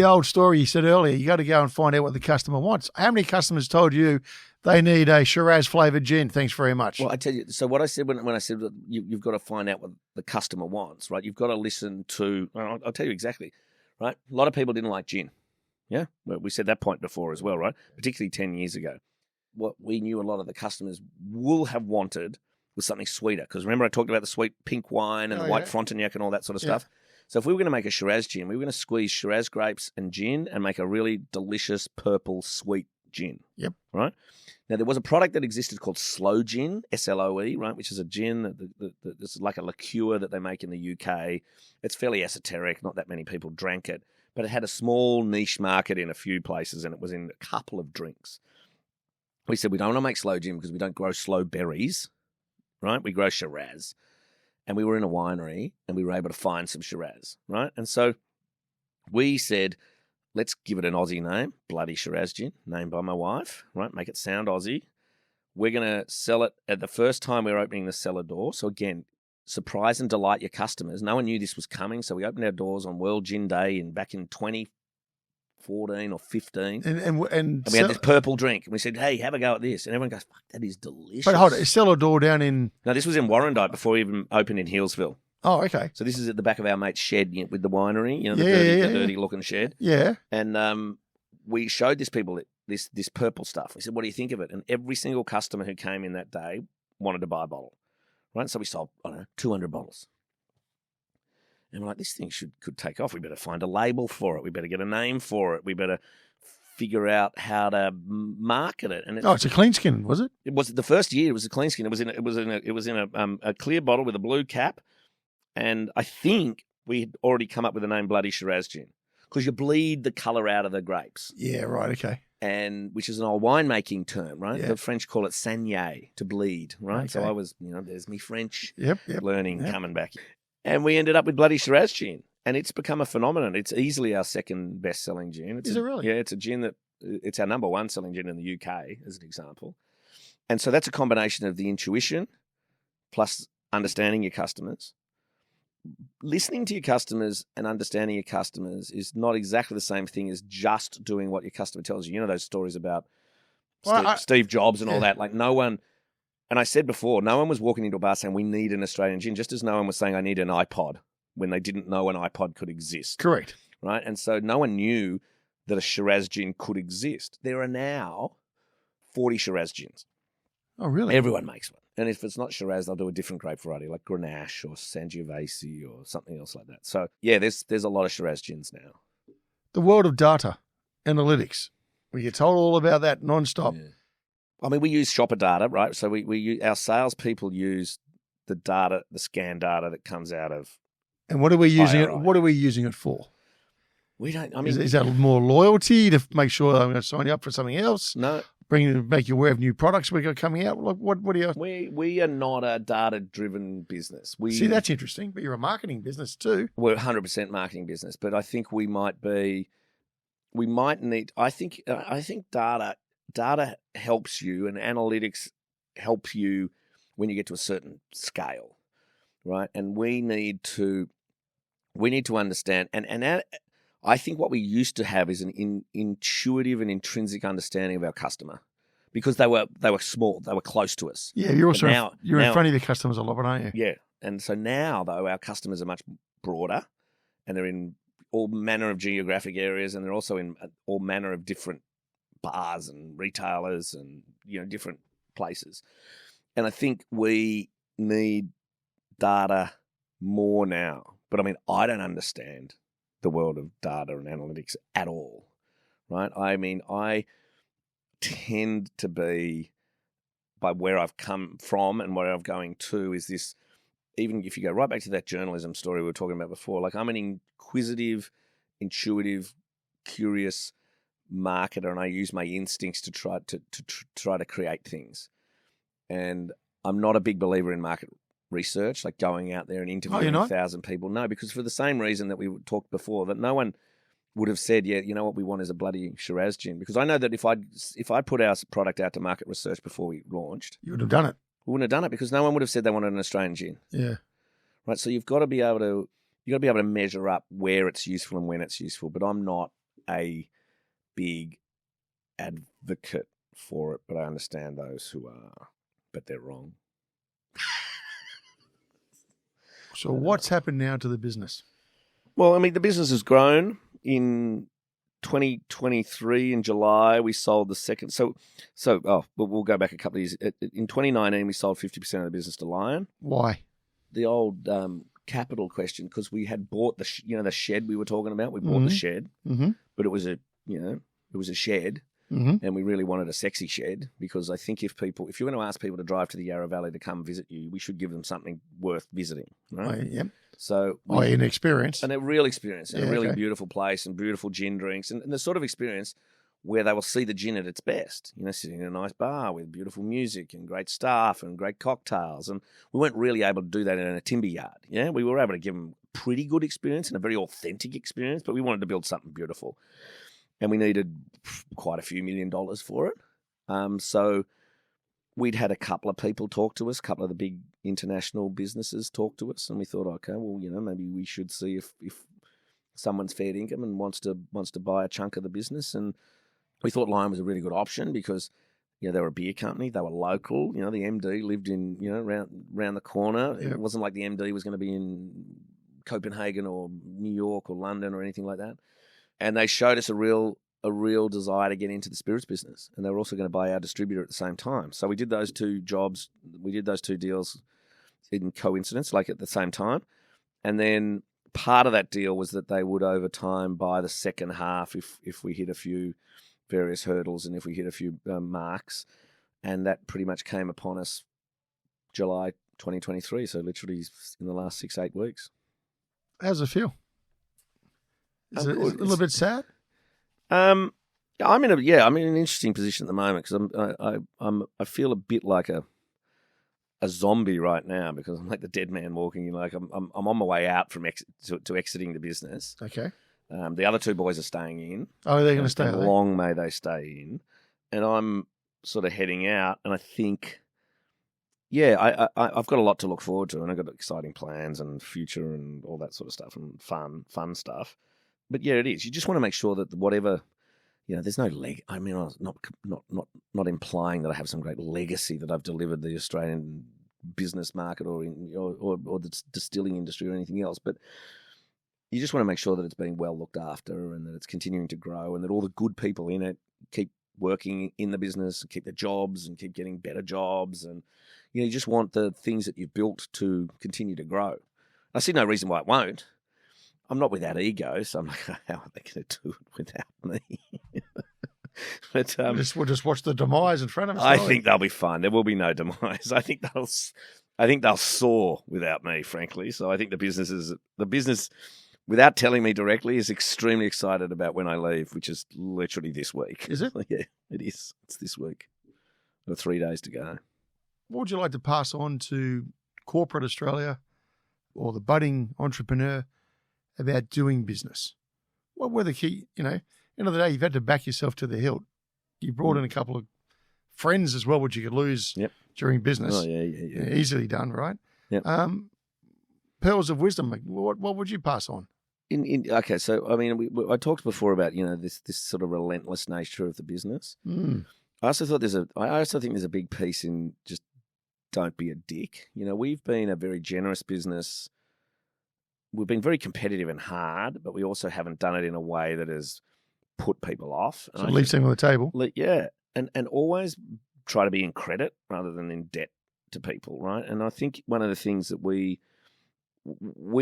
old story you said earlier? You got to go and find out what the customer wants. How many customers told you they need a Shiraz flavoured gin? Thanks very much. Well, I tell you, so what I said when I said that you've got to find out what the customer wants, right? You've got to listen to, I'll tell you exactly, right? A lot of people didn't like gin. Yeah, well, we said that point before as well, right? Particularly 10 years ago. What we knew a lot of the customers will have wanted was something sweeter. Because remember I talked about the sweet pink wine and the white Frontenac and all that sort of stuff? So if we were going to make a Shiraz gin, we were going to squeeze Shiraz grapes and gin and make a really delicious purple sweet gin. Yep. Right? Now, there was a product that existed called Sloe Gin, SLOE, right, which is a gin that's like a liqueur that they make in the UK. It's fairly esoteric. Not that many people drank it. But it had a small niche market in a few places, and it was in a couple of drinks. We said we don't want to make sloe gin because we don't grow sloe berries, right? We grow Shiraz. And we were in a winery, and we were able to find some Shiraz, right? And so we said, let's give it an Aussie name, Bloody Shiraz Gin, named by my wife, right? Make it sound Aussie. We're going to sell it at the first time we're opening the cellar door. So again, surprise and delight your customers. No one knew this was coming, so we opened our doors on World Gin Day back in 2014 or 15. And we had this purple drink. And we said, hey, have a go at this. And everyone goes, fuck, that is delicious. But hold on, is cellar door down in... No, this was in Warrandyte before we even opened in Hillsville. Oh, okay. So this is at the back of our mate's shed with the winery, the dirty-looking shed. Yeah. And we showed people this purple stuff. We said, what do you think of it? And every single customer who came in that day wanted to buy a bottle, right? So we sold, 200 bottles. And we're like, this thing could take off. We better find a label for it. We better get a name for it. We better figure out how to market it. And it's a clean skin, was it? It was the first year. It was a clean skin. It was in a clear bottle with a blue cap. And I think we had already come up with the name Bloody Shiraz Gin because you bleed the colour out of the grapes. Yeah, right, okay. and which is an old winemaking term, right? Yeah. The French call it saignée, to bleed, right? So Okay. I was, there's me French Yep. learning Yep. coming back. And we ended up with bloody Shiraz gin, and it's become a phenomenon. It's easily our second best-selling gin. Is it really? Yeah, it's a gin it's our number one selling gin in the UK, as an example. And so that's a combination of the intuition plus understanding your customers. Listening to your customers and understanding your customers is not exactly the same thing as just doing what your customer tells you. You know those stories about Steve Jobs and all that? Like no one, and I said before, no one was walking into a bar saying we need an Australian gin, just as no one was saying I need an iPod when they didn't know an iPod could exist. Correct. Right? And so no one knew that a Shiraz gin could exist. There are now 40 Shiraz gins. Oh, really? Everyone makes one. And if it's not Shiraz, they'll do a different grape variety like Grenache or Sangiovese or something else like that. So, yeah, there's a lot of Shiraz gins now. The world of data, analytics. We get told all about that nonstop. Yeah. I mean, we use shopper data, right? So our salespeople use the data, the scan data that comes out of. And what are we using IRI. it? What are we using it for? We don't. I mean, Is that more loyalty to make sure I'm going to sign you up for something else? No. Make you aware of new products we got coming out. What do you? We are not a data-driven business. See, that's interesting. But you're a marketing business too. We're 100% marketing business, but I think we might need. I think data helps you, and analytics help you when you get to a certain scale, right? And we need to understand and. I think what we used to have is an intuitive and intrinsic understanding of our customer, because they were small, they were close to us. Yeah, you're also now, in front of your customers a lot, aren't you? Yeah, and so now though our customers are much broader, and they're in all manner of geographic areas, and they're also in all manner of different bars and retailers and different places. And I think we need data more now. But I mean, I don't understand the world of data and analytics at all, right? I mean, I tend to be, by where I've come from and where I'm going to, is this, even if you go right back to that journalism story we were talking about before, like I'm an inquisitive, intuitive, curious marketer, and I use my instincts to try to create things. And I'm not a big believer in market research, like going out there and interviewing 1,000 people. No, because for the same reason that we talked before, that no one would have said, yeah, you know what we want is a bloody Shiraz gin. Because I know that if I put our product out to market research before we launched, you would have done it. We wouldn't have done it because no one would have said they wanted an Australian gin. Yeah. Right. So you've got to be able to measure up where it's useful and when it's useful. But I'm not a big advocate for it, but I understand those who are, but they're wrong. So what's happened now to the business? Well, I mean, the business has grown. In 2023, in July, we sold the second. We'll go back a couple of years. In 2019, we sold 50% of the business to Lion. Why? The old capital question, because we had bought the shed we were talking about. We bought the shed, but it was a shed. And we really wanted a sexy shed, because I think if you're going to ask people to drive to the Yarra Valley to come visit you, we should give them something worth visiting, right? Yep. So an experience. And a real experience, and a really okay. beautiful place, and beautiful gin drinks, and the sort of experience where they will see the gin at its best, sitting in a nice bar with beautiful music and great staff and great cocktails. And we weren't really able to do that in a timber yard. Yeah, we were able to give them a pretty good experience and a very authentic experience, but we wanted to build something beautiful. And we needed quite a few $1 million for it. So we'd had a couple of people talk to us, a couple of the big international businesses talk to us, and we thought, okay, well, maybe we should see if someone's fair income and wants to buy a chunk of the business. And we thought Lion was a really good option because, they were a beer company, they were local. The MD lived in, around the corner. Yep. It wasn't like the MD was going to be in Copenhagen or New York or London or anything like that. And they showed us a real desire to get into the spirits business, and they were also going to buy our distributor at the same time. So we did those two jobs. We did those two deals in coincidence, like at the same time. And then part of that deal was that they would over time buy the second half if we hit a few various hurdles and if we hit a few marks. And that pretty much came upon us July 2023. So literally in the last 6-8 weeks. How's it feel? Is it a little bit sad? A I'm in an interesting position at the moment because I feel a bit like a zombie right now because I'm like the dead man walking. Like I'm on my way out from to exiting the business. Okay. The other two boys are staying in. Oh, they're going to stay. Long may they stay in, and I'm sort of heading out. And I think, I've got a lot to look forward to, and I've got exciting plans and future and all that sort of stuff and fun stuff. But yeah, it is. You just want to make sure that whatever. There's no I mean, I'm not implying that I have some great legacy that I've delivered the Australian business market or the distilling industry or anything else, but you just want to make sure that it's being well looked after and that it's continuing to grow and that all the good people in it keep working in the business and keep their jobs and keep getting better jobs, and you just want the things that you've built to continue to grow. I see no reason why it won't. I'm not without ego, so I'm like, how are they going to do it without me? But we'll just watch the demise in front of us. I think they'll be fine. There will be no demise. I think they'll soar without me, frankly. So I think the business, without telling me directly, is extremely excited about when I leave, which is literally this week. Is it? Yeah, it is. It's this week. Got 3 days to go. What would you like to pass on to corporate Australia or the budding entrepreneur about doing business? What were the key, end of the day, you've had to back yourself to the hilt. You brought in a couple of friends as well, which you could lose during business. Oh, yeah. Easily done, right? Yep. Pearls of wisdom, what would you pass on? Okay, so, I mean, I talked before about, this sort of relentless nature of the business. Mm. I also think there's a big piece in just don't be a dick. We've been a very generous business. We've been very competitive and hard, but we also haven't done it in a way that has put people off. So leave something on the table. Yeah, and always try to be in credit rather than in debt to people, right? And I think one of the things that we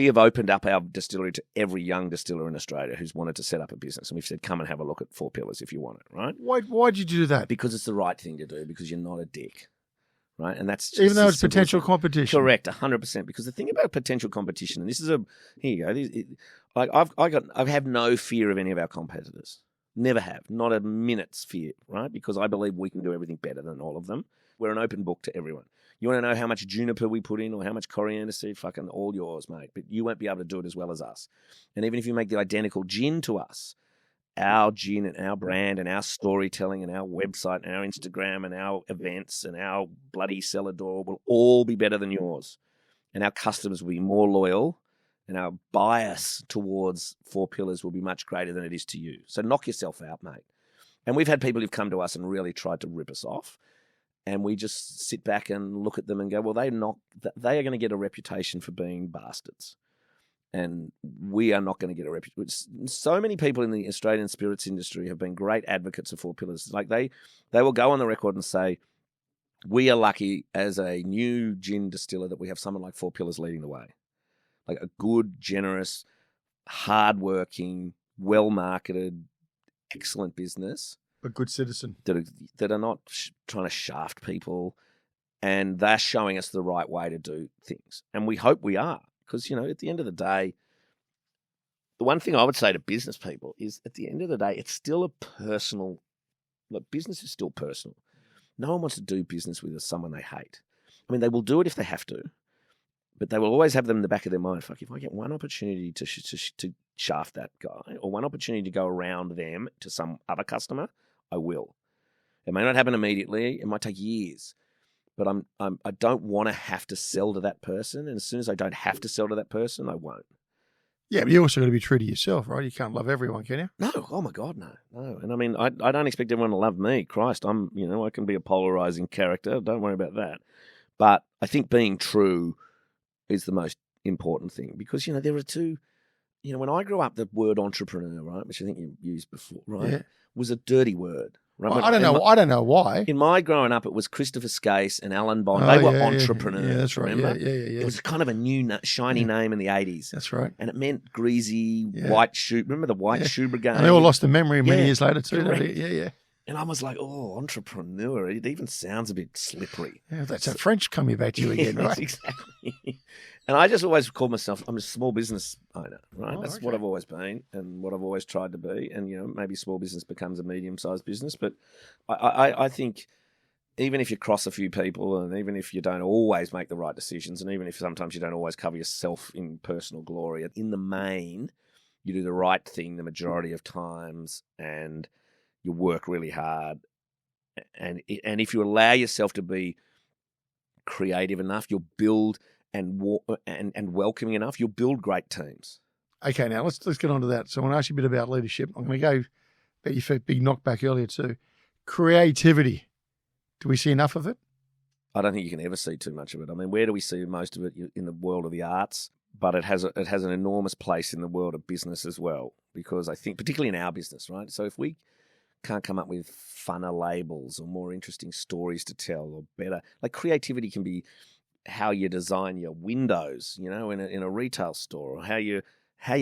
have opened up our distillery to every young distiller in Australia who's wanted to set up a business. And we've said, come and have a look at Four Pillars if you want it, right? Why did you do that? Because it's the right thing to do, because you're not a dick. Right, and that's just even though it's potential competition. Correct, 100%. Because the thing about potential competition, and this is here you go. I have no fear of any of our competitors. Never have, not a minute's fear. Right, because I believe we can do everything better than all of them. We're an open book to everyone. You want to know how much juniper we put in or how much coriander seed? Fucking all yours, mate. But you won't be able to do it as well as us. And even if you make the identical gin to us, our gin and our brand and our storytelling and our website and our Instagram and our events and our bloody cellar door will all be better than yours. And our customers will be more loyal and our bias towards Four Pillars will be much greater than it is to you. So knock yourself out, mate. And we've had people who've come to us and really tried to rip us off. And we just sit back and look at them and go, well, they are going to get a reputation for being bastards. And we are not going to get a reputation. So many people in the Australian spirits industry have been great advocates of Four Pillars. Like they will go on the record and say, we are lucky as a new gin distiller that we have someone like Four Pillars leading the way. Like a good, generous, hardworking, well-marketed, excellent business. A good citizen. That are not trying to shaft people, and they're showing us the right way to do things. And we hope we are. Because, at the end of the day, the one thing I would say to business people is at the end of the day, it's still a personal, business is still personal. No one wants to do business with someone they hate. I mean, they will do it if they have to, but they will always have them in the back of their mind. Fuck, if I get one opportunity to shaft that guy or one opportunity to go around them to some other customer, I will. It may not happen immediately. It might take years. But I don't want to have to sell to that person. And as soon as I don't have to sell to that person, I won't. Yeah, but you also got to be true to yourself, right? You can't love everyone, can you? No. Oh, my God, no. And I mean, I don't expect everyone to love me. Christ, I can be a polarizing character. Don't worry about that. But I think being true is the most important thing because, there are two, when I grew up, the word entrepreneur, right, which I think you used before, right, was a dirty word. Right? Well, I don't know why. In my growing up, it was Christopher Skase and Alan Bond. They were entrepreneurs. Yeah, that's right. Remember? Yeah. It was kind of a new shiny name in the 80s. That's right. And it meant greasy white shoe. Remember the white shoe brigade? And they all lost their memory many years later too. Yeah. And I was like, oh, entrepreneur. It even sounds a bit slippery. Yeah, that's a French coming back to you again, right? Exactly. And I just always call myself, I'm a small business owner, right? Oh, That's okay. what I've always been and what I've always tried to be. And, maybe small business becomes a medium-sized business. But I think even if you cross a few people and even if you don't always make the right decisions and even if sometimes you don't always cover yourself in personal glory, in the main, you do the right thing the majority of times and you work really hard. And if you allow yourself to be creative enough, you'll build and welcoming enough, you'll build great teams. Okay, now let's get on to that. So I want to ask you a bit about leadership. I'm going to go bet you big knockback earlier too. Creativity. Do we see enough of it? I don't think you can ever see too much of it. I mean, where do we see most of it? In the world of the arts, but it has an enormous place in the world of business as well, because I think, particularly in our business, right? So if we can't come up with funner labels or more interesting stories to tell or better, like creativity can be how you design your windows, in a retail store, or how you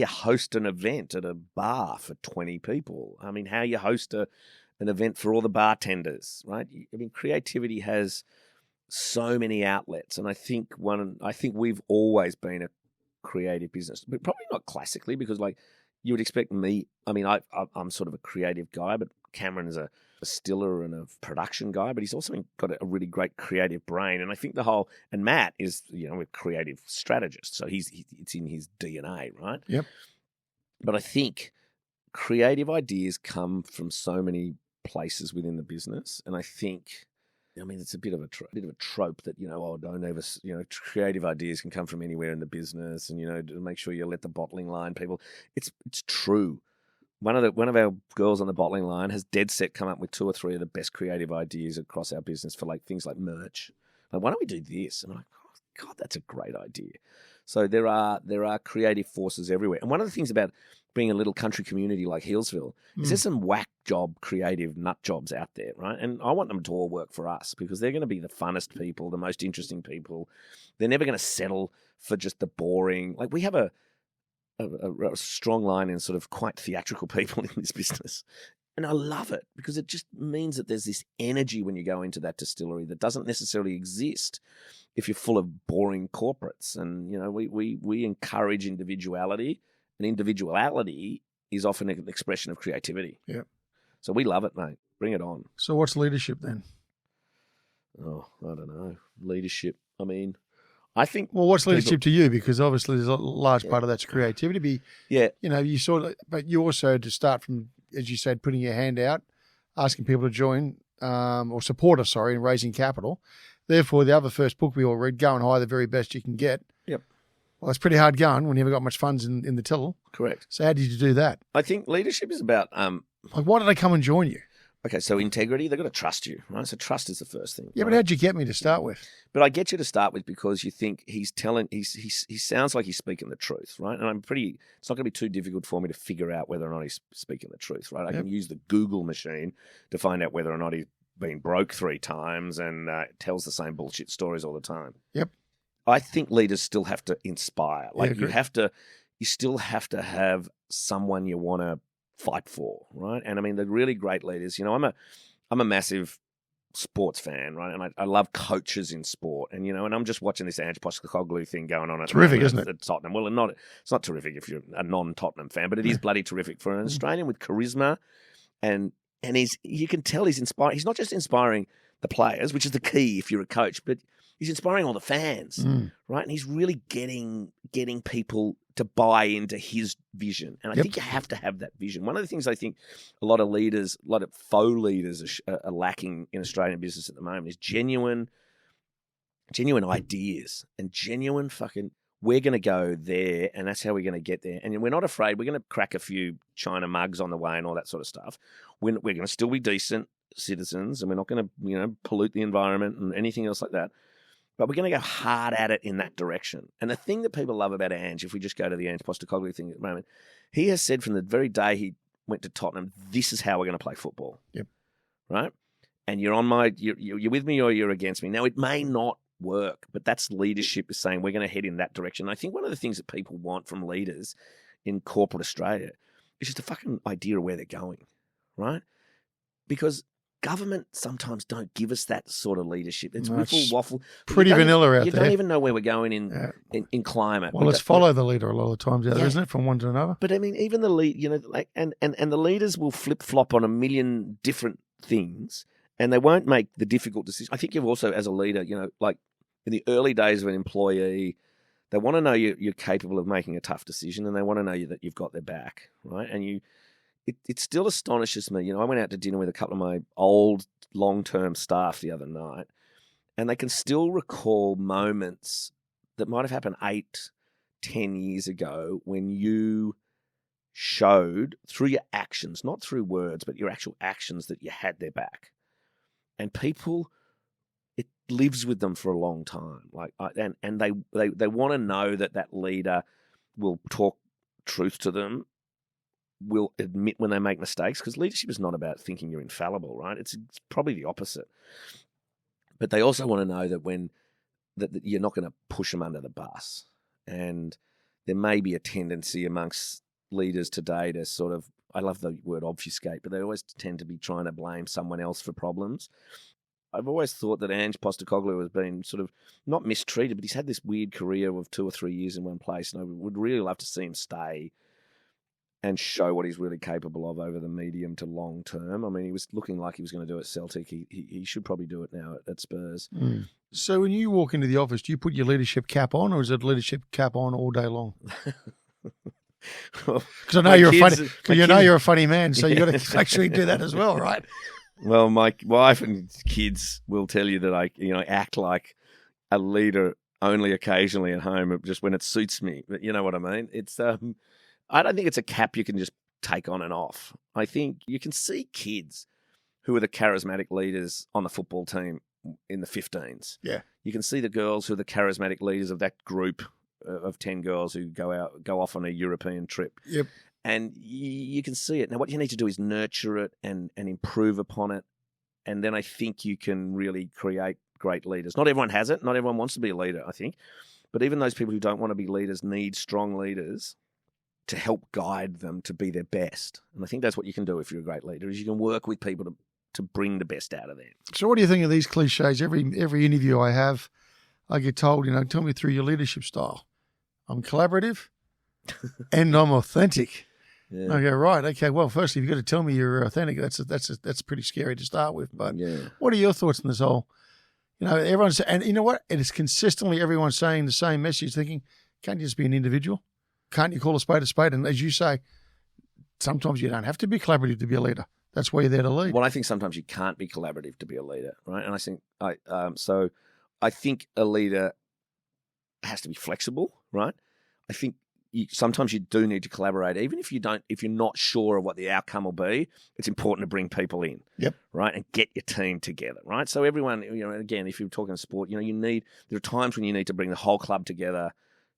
host an event at a bar for 20 people. I mean, how you host an event for all the bartenders, right? I mean, creativity has so many outlets, and I think we've always been a creative business, but probably not classically, because like you would expect me. I mean, I'm sort of a creative guy, but Cameron is a distiller and a production guy, but he's also got a really great creative brain. And I think and Matt is, a creative strategist. So it's in his DNA, right? Yep. But I think creative ideas come from so many places within the business. And I think, it's a bit of a trope that, don't ever, creative ideas can come from anywhere in the business and, to make sure you let the bottling line people. It's true. One of our girls on the bottling line has dead set come up with 2 or 3 of the best creative ideas across our business for like things like merch. Like, why don't we do this? And I'm like, oh, God, that's a great idea. So there are creative forces everywhere. And one of the things about being a little country community like Healesville is there's some whack job, creative nut jobs out there, right? And I want them to all work for us because they're going to be the funnest people, the most interesting people. They're never going to settle for just the boring. Like we have a strong line in sort of quite theatrical people in this business. And I love it because it just means that there's this energy when you go into that distillery that doesn't necessarily exist if you're full of boring corporates. And, we encourage individuality, and individuality is often an expression of creativity. Yeah. So we love it, mate. Bring it on. So what's leadership then? Oh, I don't know. Leadership. I mean, I think. Well, what's leadership to you? Because obviously there's a large part of that's creativity. You but you also had to start from, as you said, putting your hand out, asking people to join or support us, in raising capital. Therefore, the other first book we all read, Go and Hire the Very Best You Can Get. Yep. Well, it's pretty hard going when you haven't got much funds in the till. Correct. So how did you do that? I think leadership is about. Why did they come and join you? Okay, so integrity, they've got to trust you, right? So trust is the first thing. Yeah, right? but how'd you get me to start with? But I get you to start with because you think he sounds like he's speaking the truth, right? And it's not going to be too difficult for me to figure out whether or not he's speaking the truth, right? I can use the Google machine to find out whether or not he's been broke 3 times and tells the same bullshit stories all the time. Yep. I think leaders still have to inspire. Like you still have to have someone you want to fight for, right? And I mean, the really great leaders, I'm a massive sports fan, right? And I love coaches in sport. And, and I'm just watching this Ange Postecoglou thing going on. Terrific, isn't it? At Tottenham. Well, it's not terrific if you're a non-Tottenham fan, but it is bloody terrific for an Australian with charisma. And you can tell he's inspiring. He's not just inspiring the players, which is the key if you're a coach, but he's inspiring all the fans, right? And he's really getting people to buy into his vision. And I think you have to have that vision. One of the things I think a lot of faux leaders are lacking in Australian business at the moment is genuine ideas and genuine fucking, we're going to go there and that's how we're going to get there. And we're not afraid. We're going to crack a few China mugs on the way and all that sort of stuff. We're going to still be decent citizens and we're not going to, pollute the environment and anything else like that. But we're going to go hard at it in that direction. And the thing that people love about Ange, if we just go to the Ange Postecoglou thing at the moment, he has said from the very day he went to Tottenham, this is how we're going to play football. Yep. Right? And you're with me or you're against me. Now, it may not work, but that's leadership is saying we're going to head in that direction. And I think one of the things that people want from leaders in corporate Australia is just a fucking idea of where they're going, right? Because government sometimes don't give us that sort of leadership. It's No, wiffle it's waffle. pretty vanilla out You there. don't even know where we're going in climate. Well, let's follow the leader a lot of the times, isn't it, from one to another? But I mean, even the lead, and the leaders will flip flop on a million different things, and they won't make the difficult decision. I think you've also, as a leader, like in the early days of an employee, they want to know you're capable of making a tough decision, and they want to know that you've got their back, right? And it still astonishes me. I went out to dinner with a couple of my old long-term staff the other night, and they can still recall moments that might have happened 8-10 years ago when you showed through your actions, not through words, but your actual actions, that you had their back. And people, it lives with them for a long time. And they want to know that leader will talk truth to them, will admit when they make mistakes, because leadership is not about thinking you're infallible, right? It's probably the opposite. But they also want to know that you're not going to push them under the bus. And there may be a tendency amongst leaders today to sort of, I love the word obfuscate, but they always tend to be trying to blame someone else for problems. I've always thought that Ange Postecoglou has been sort of not mistreated, but he's had this weird career of 2 or 3 years in one place, and I would really love to see him stay and show what he's really capable of over the medium to long term. I mean, he was looking like he was going to do it at Celtic. He should probably do it now at Spurs. Mm. So when you walk into the office, do you put your leadership cap on, or is it leadership cap on all day long? Because I know you're a funny man, so you got to actually do that as well, right? Well, my wife and kids will tell you that I act like a leader only occasionally at home, just when it suits me. But you know what I mean? It's I don't think it's a cap you can just take on and off. I think you can see kids who are the charismatic leaders on the football team in the 15s. Yeah. You can see the girls who are the charismatic leaders of that group of 10 girls who go off on a European trip. Yep. And you can see it. Now, what you need to do is nurture it and improve upon it. And then I think you can really create great leaders. Not everyone has it. Not everyone wants to be a leader, I think. But even those people who don't want to be leaders need strong leaders to help guide them to be their best. And I think that's what you can do if you're a great leader, is you can work with people to bring the best out of them. So what do you think of these cliches? Every interview I have, I get told, tell me through your leadership style. I'm collaborative and I'm authentic. Yeah. I go, right, okay, well, firstly, you've got to tell me you're authentic. That's pretty scary to start with. But What are your thoughts on this whole, everyone's, and you know what? It is consistently everyone saying the same message, thinking, can't you just be an individual? Can't you call a spade a spade? And as you say, sometimes you don't have to be collaborative to be a leader. That's why you're there to lead. Well, I think sometimes you can't be collaborative to be a leader, right? And I think a leader has to be flexible, right? I think sometimes you do need to collaborate, even if you're not sure of what the outcome will be. It's important to bring people in, right, and get your team together, right? So everyone, again, if you're talking sport, there are times when you need to bring the whole club together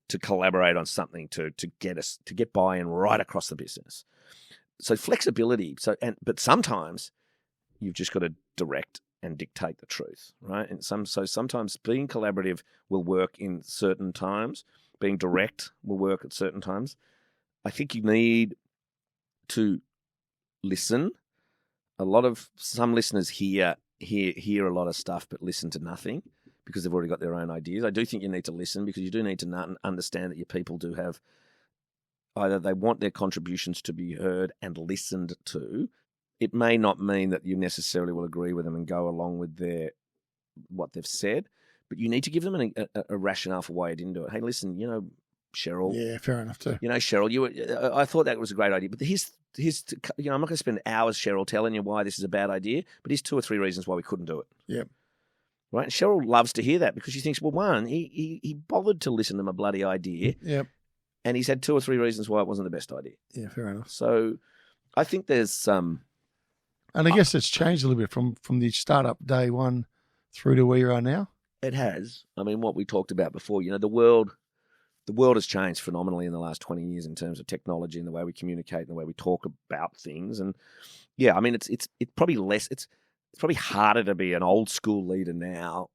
to collaborate on something to get buy-in right across the business. So flexibility. But sometimes you've just got to direct and dictate the truth, right? And sometimes being collaborative will work in certain times. Being direct will work at certain times. I think you need to listen. Some listeners hear a lot of stuff, but listen to nothing, because they've already got their own ideas. I do think you need to listen, because you do need to understand that your people do have, either they want their contributions to be heard and listened to. It may not mean that you necessarily will agree with them and go along with what they've said, but you need to give them a rationale for why you didn't do it. Hey, listen, Cheryl. Yeah, fair enough too. Cheryl, I thought that was a great idea, but here's I'm not going to spend hours, Cheryl, telling you why this is a bad idea, but here's 2 or 3 reasons why we couldn't do it. Yep. Right? And Cheryl loves to hear that, because she thinks, well, one, he bothered to listen to my bloody idea. Yep. And he's had 2 or 3 reasons why it wasn't the best idea. Yeah, fair enough. So I think there's some... And I guess it's changed a little bit from the startup day one through to where you are now. It has. I mean, what we talked about before, the world has changed phenomenally in the last 20 years in terms of technology and the way we communicate and the way we talk about things. And yeah, I mean, it's probably less, it's probably harder to be an old school leader now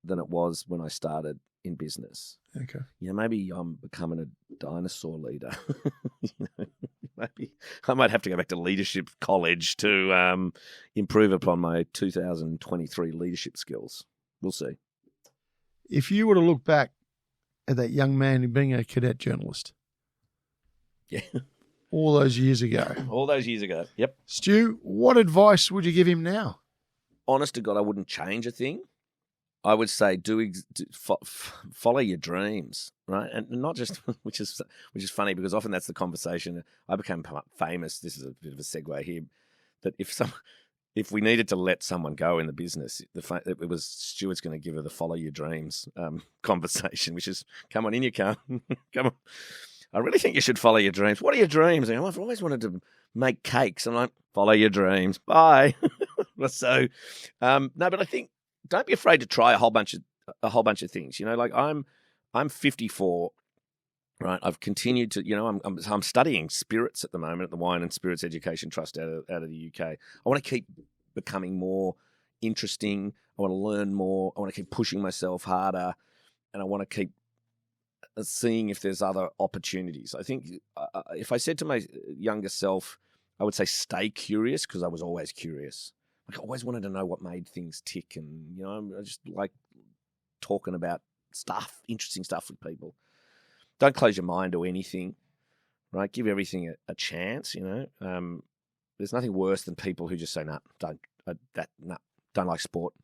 than it was when I started in business. Okay. Maybe I'm becoming a dinosaur leader. Maybe I might have to go back to leadership college to improve upon my 2023 leadership skills. We'll see. If you were to look back at that young man being a cadet journalist, Yeah, all those years ago, all those years ago. Yep. Stu, what advice would you give him now? Honest to God, I wouldn't change a thing. I would say follow your dreams, right? And not just, which is funny because often that's the conversation. I became famous. This is a bit of a segue here. That if we needed to let someone go in the business, it was Stuart's going to give her the follow your dreams conversation, which is, come on in, you can't. Come on. I really think you should follow your dreams. What are your dreams? And I've always wanted to make cakes. I'm like, follow your dreams. Bye. So, no, but I think, don't be afraid to try a whole bunch of things. You know, like I'm 54, right? I've continued to, you know, I'm studying spirits at the moment at the Wine and Spirits Education Trust out of the UK. I want to keep becoming more interesting. I want to learn more. I want to keep pushing myself harder, and I want to keep seeing if there's other opportunities. I think if I said to my younger self, I would say stay curious, because I was always curious. Like, I always wanted to know what made things tick, and you know, I just like talking about stuff, interesting stuff with people. Don't close your mind to anything, right? Give everything a chance. You know, there's nothing worse than people who just say, "No, don't like sport."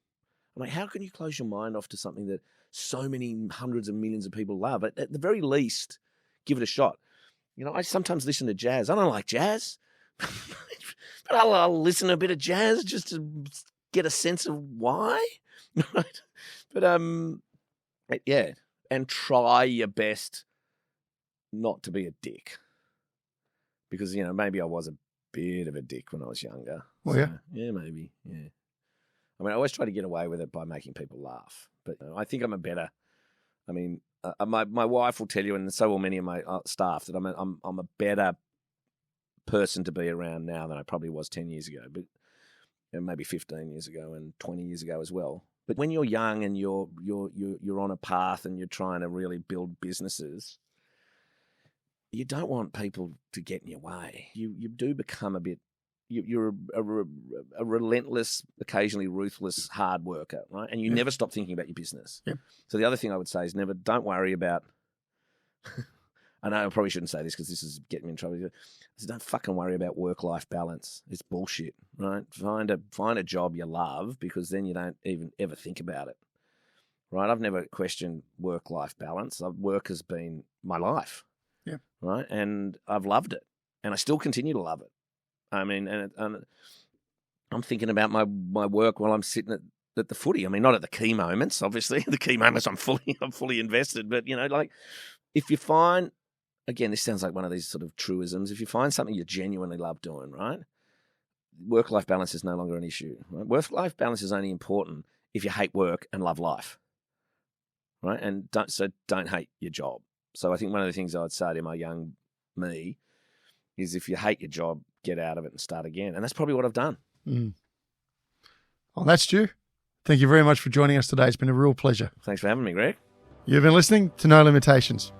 I'm like, how can you close your mind off to something that so many hundreds of millions of people love? At the very least, give it a shot. You know, I sometimes listen to jazz. I don't like jazz. But I'll listen to a bit of jazz just to get a sense of why. Right? But yeah, and try your best not to be a dick, because you know maybe I was a bit of a dick when I was younger. Well, so, yeah, yeah, maybe, yeah. I mean, I always try to get away with it by making people laugh, but you know, I think I'm a better. I mean, my wife will tell you, and so will many of my staff, that I'm a better person to be around now than I probably was 10 years ago, but maybe 15 years ago and 20 years ago as well. But when you're young and you're on a path and you're trying to really build businesses, you don't want people to get in your way. You do become a bit. You're a relentless, occasionally ruthless hard worker, right? And you never stop thinking about your business. Yeah. So the other thing I would say is don't worry about. I know I probably shouldn't say this because this is getting me in trouble. Don't fucking worry about work-life balance. It's bullshit, right? Find a job you love, because then you don't even ever think about it, right? I've never questioned work-life balance. Work has been my life, yeah, right? And I've loved it, and I still continue to love it. I mean, and I'm thinking about my work while I'm sitting at the footy. I mean, not at the key moments, obviously. The key moments I'm fully invested, but you know, like if you find. Again, this sounds like one of these sort of truisms. If you find something you genuinely love doing, right, work-life balance is no longer an issue. Right? Work-life balance is only important if you hate work and love life, right? And don't hate your job. So I think one of the things I would say to my young me is, if you hate your job, get out of it and start again. And that's probably what I've done. Mm. Well, that's Stu. Thank you very much for joining us today. It's been a real pleasure. Thanks for having me, Greg. You've been listening to No Limitations.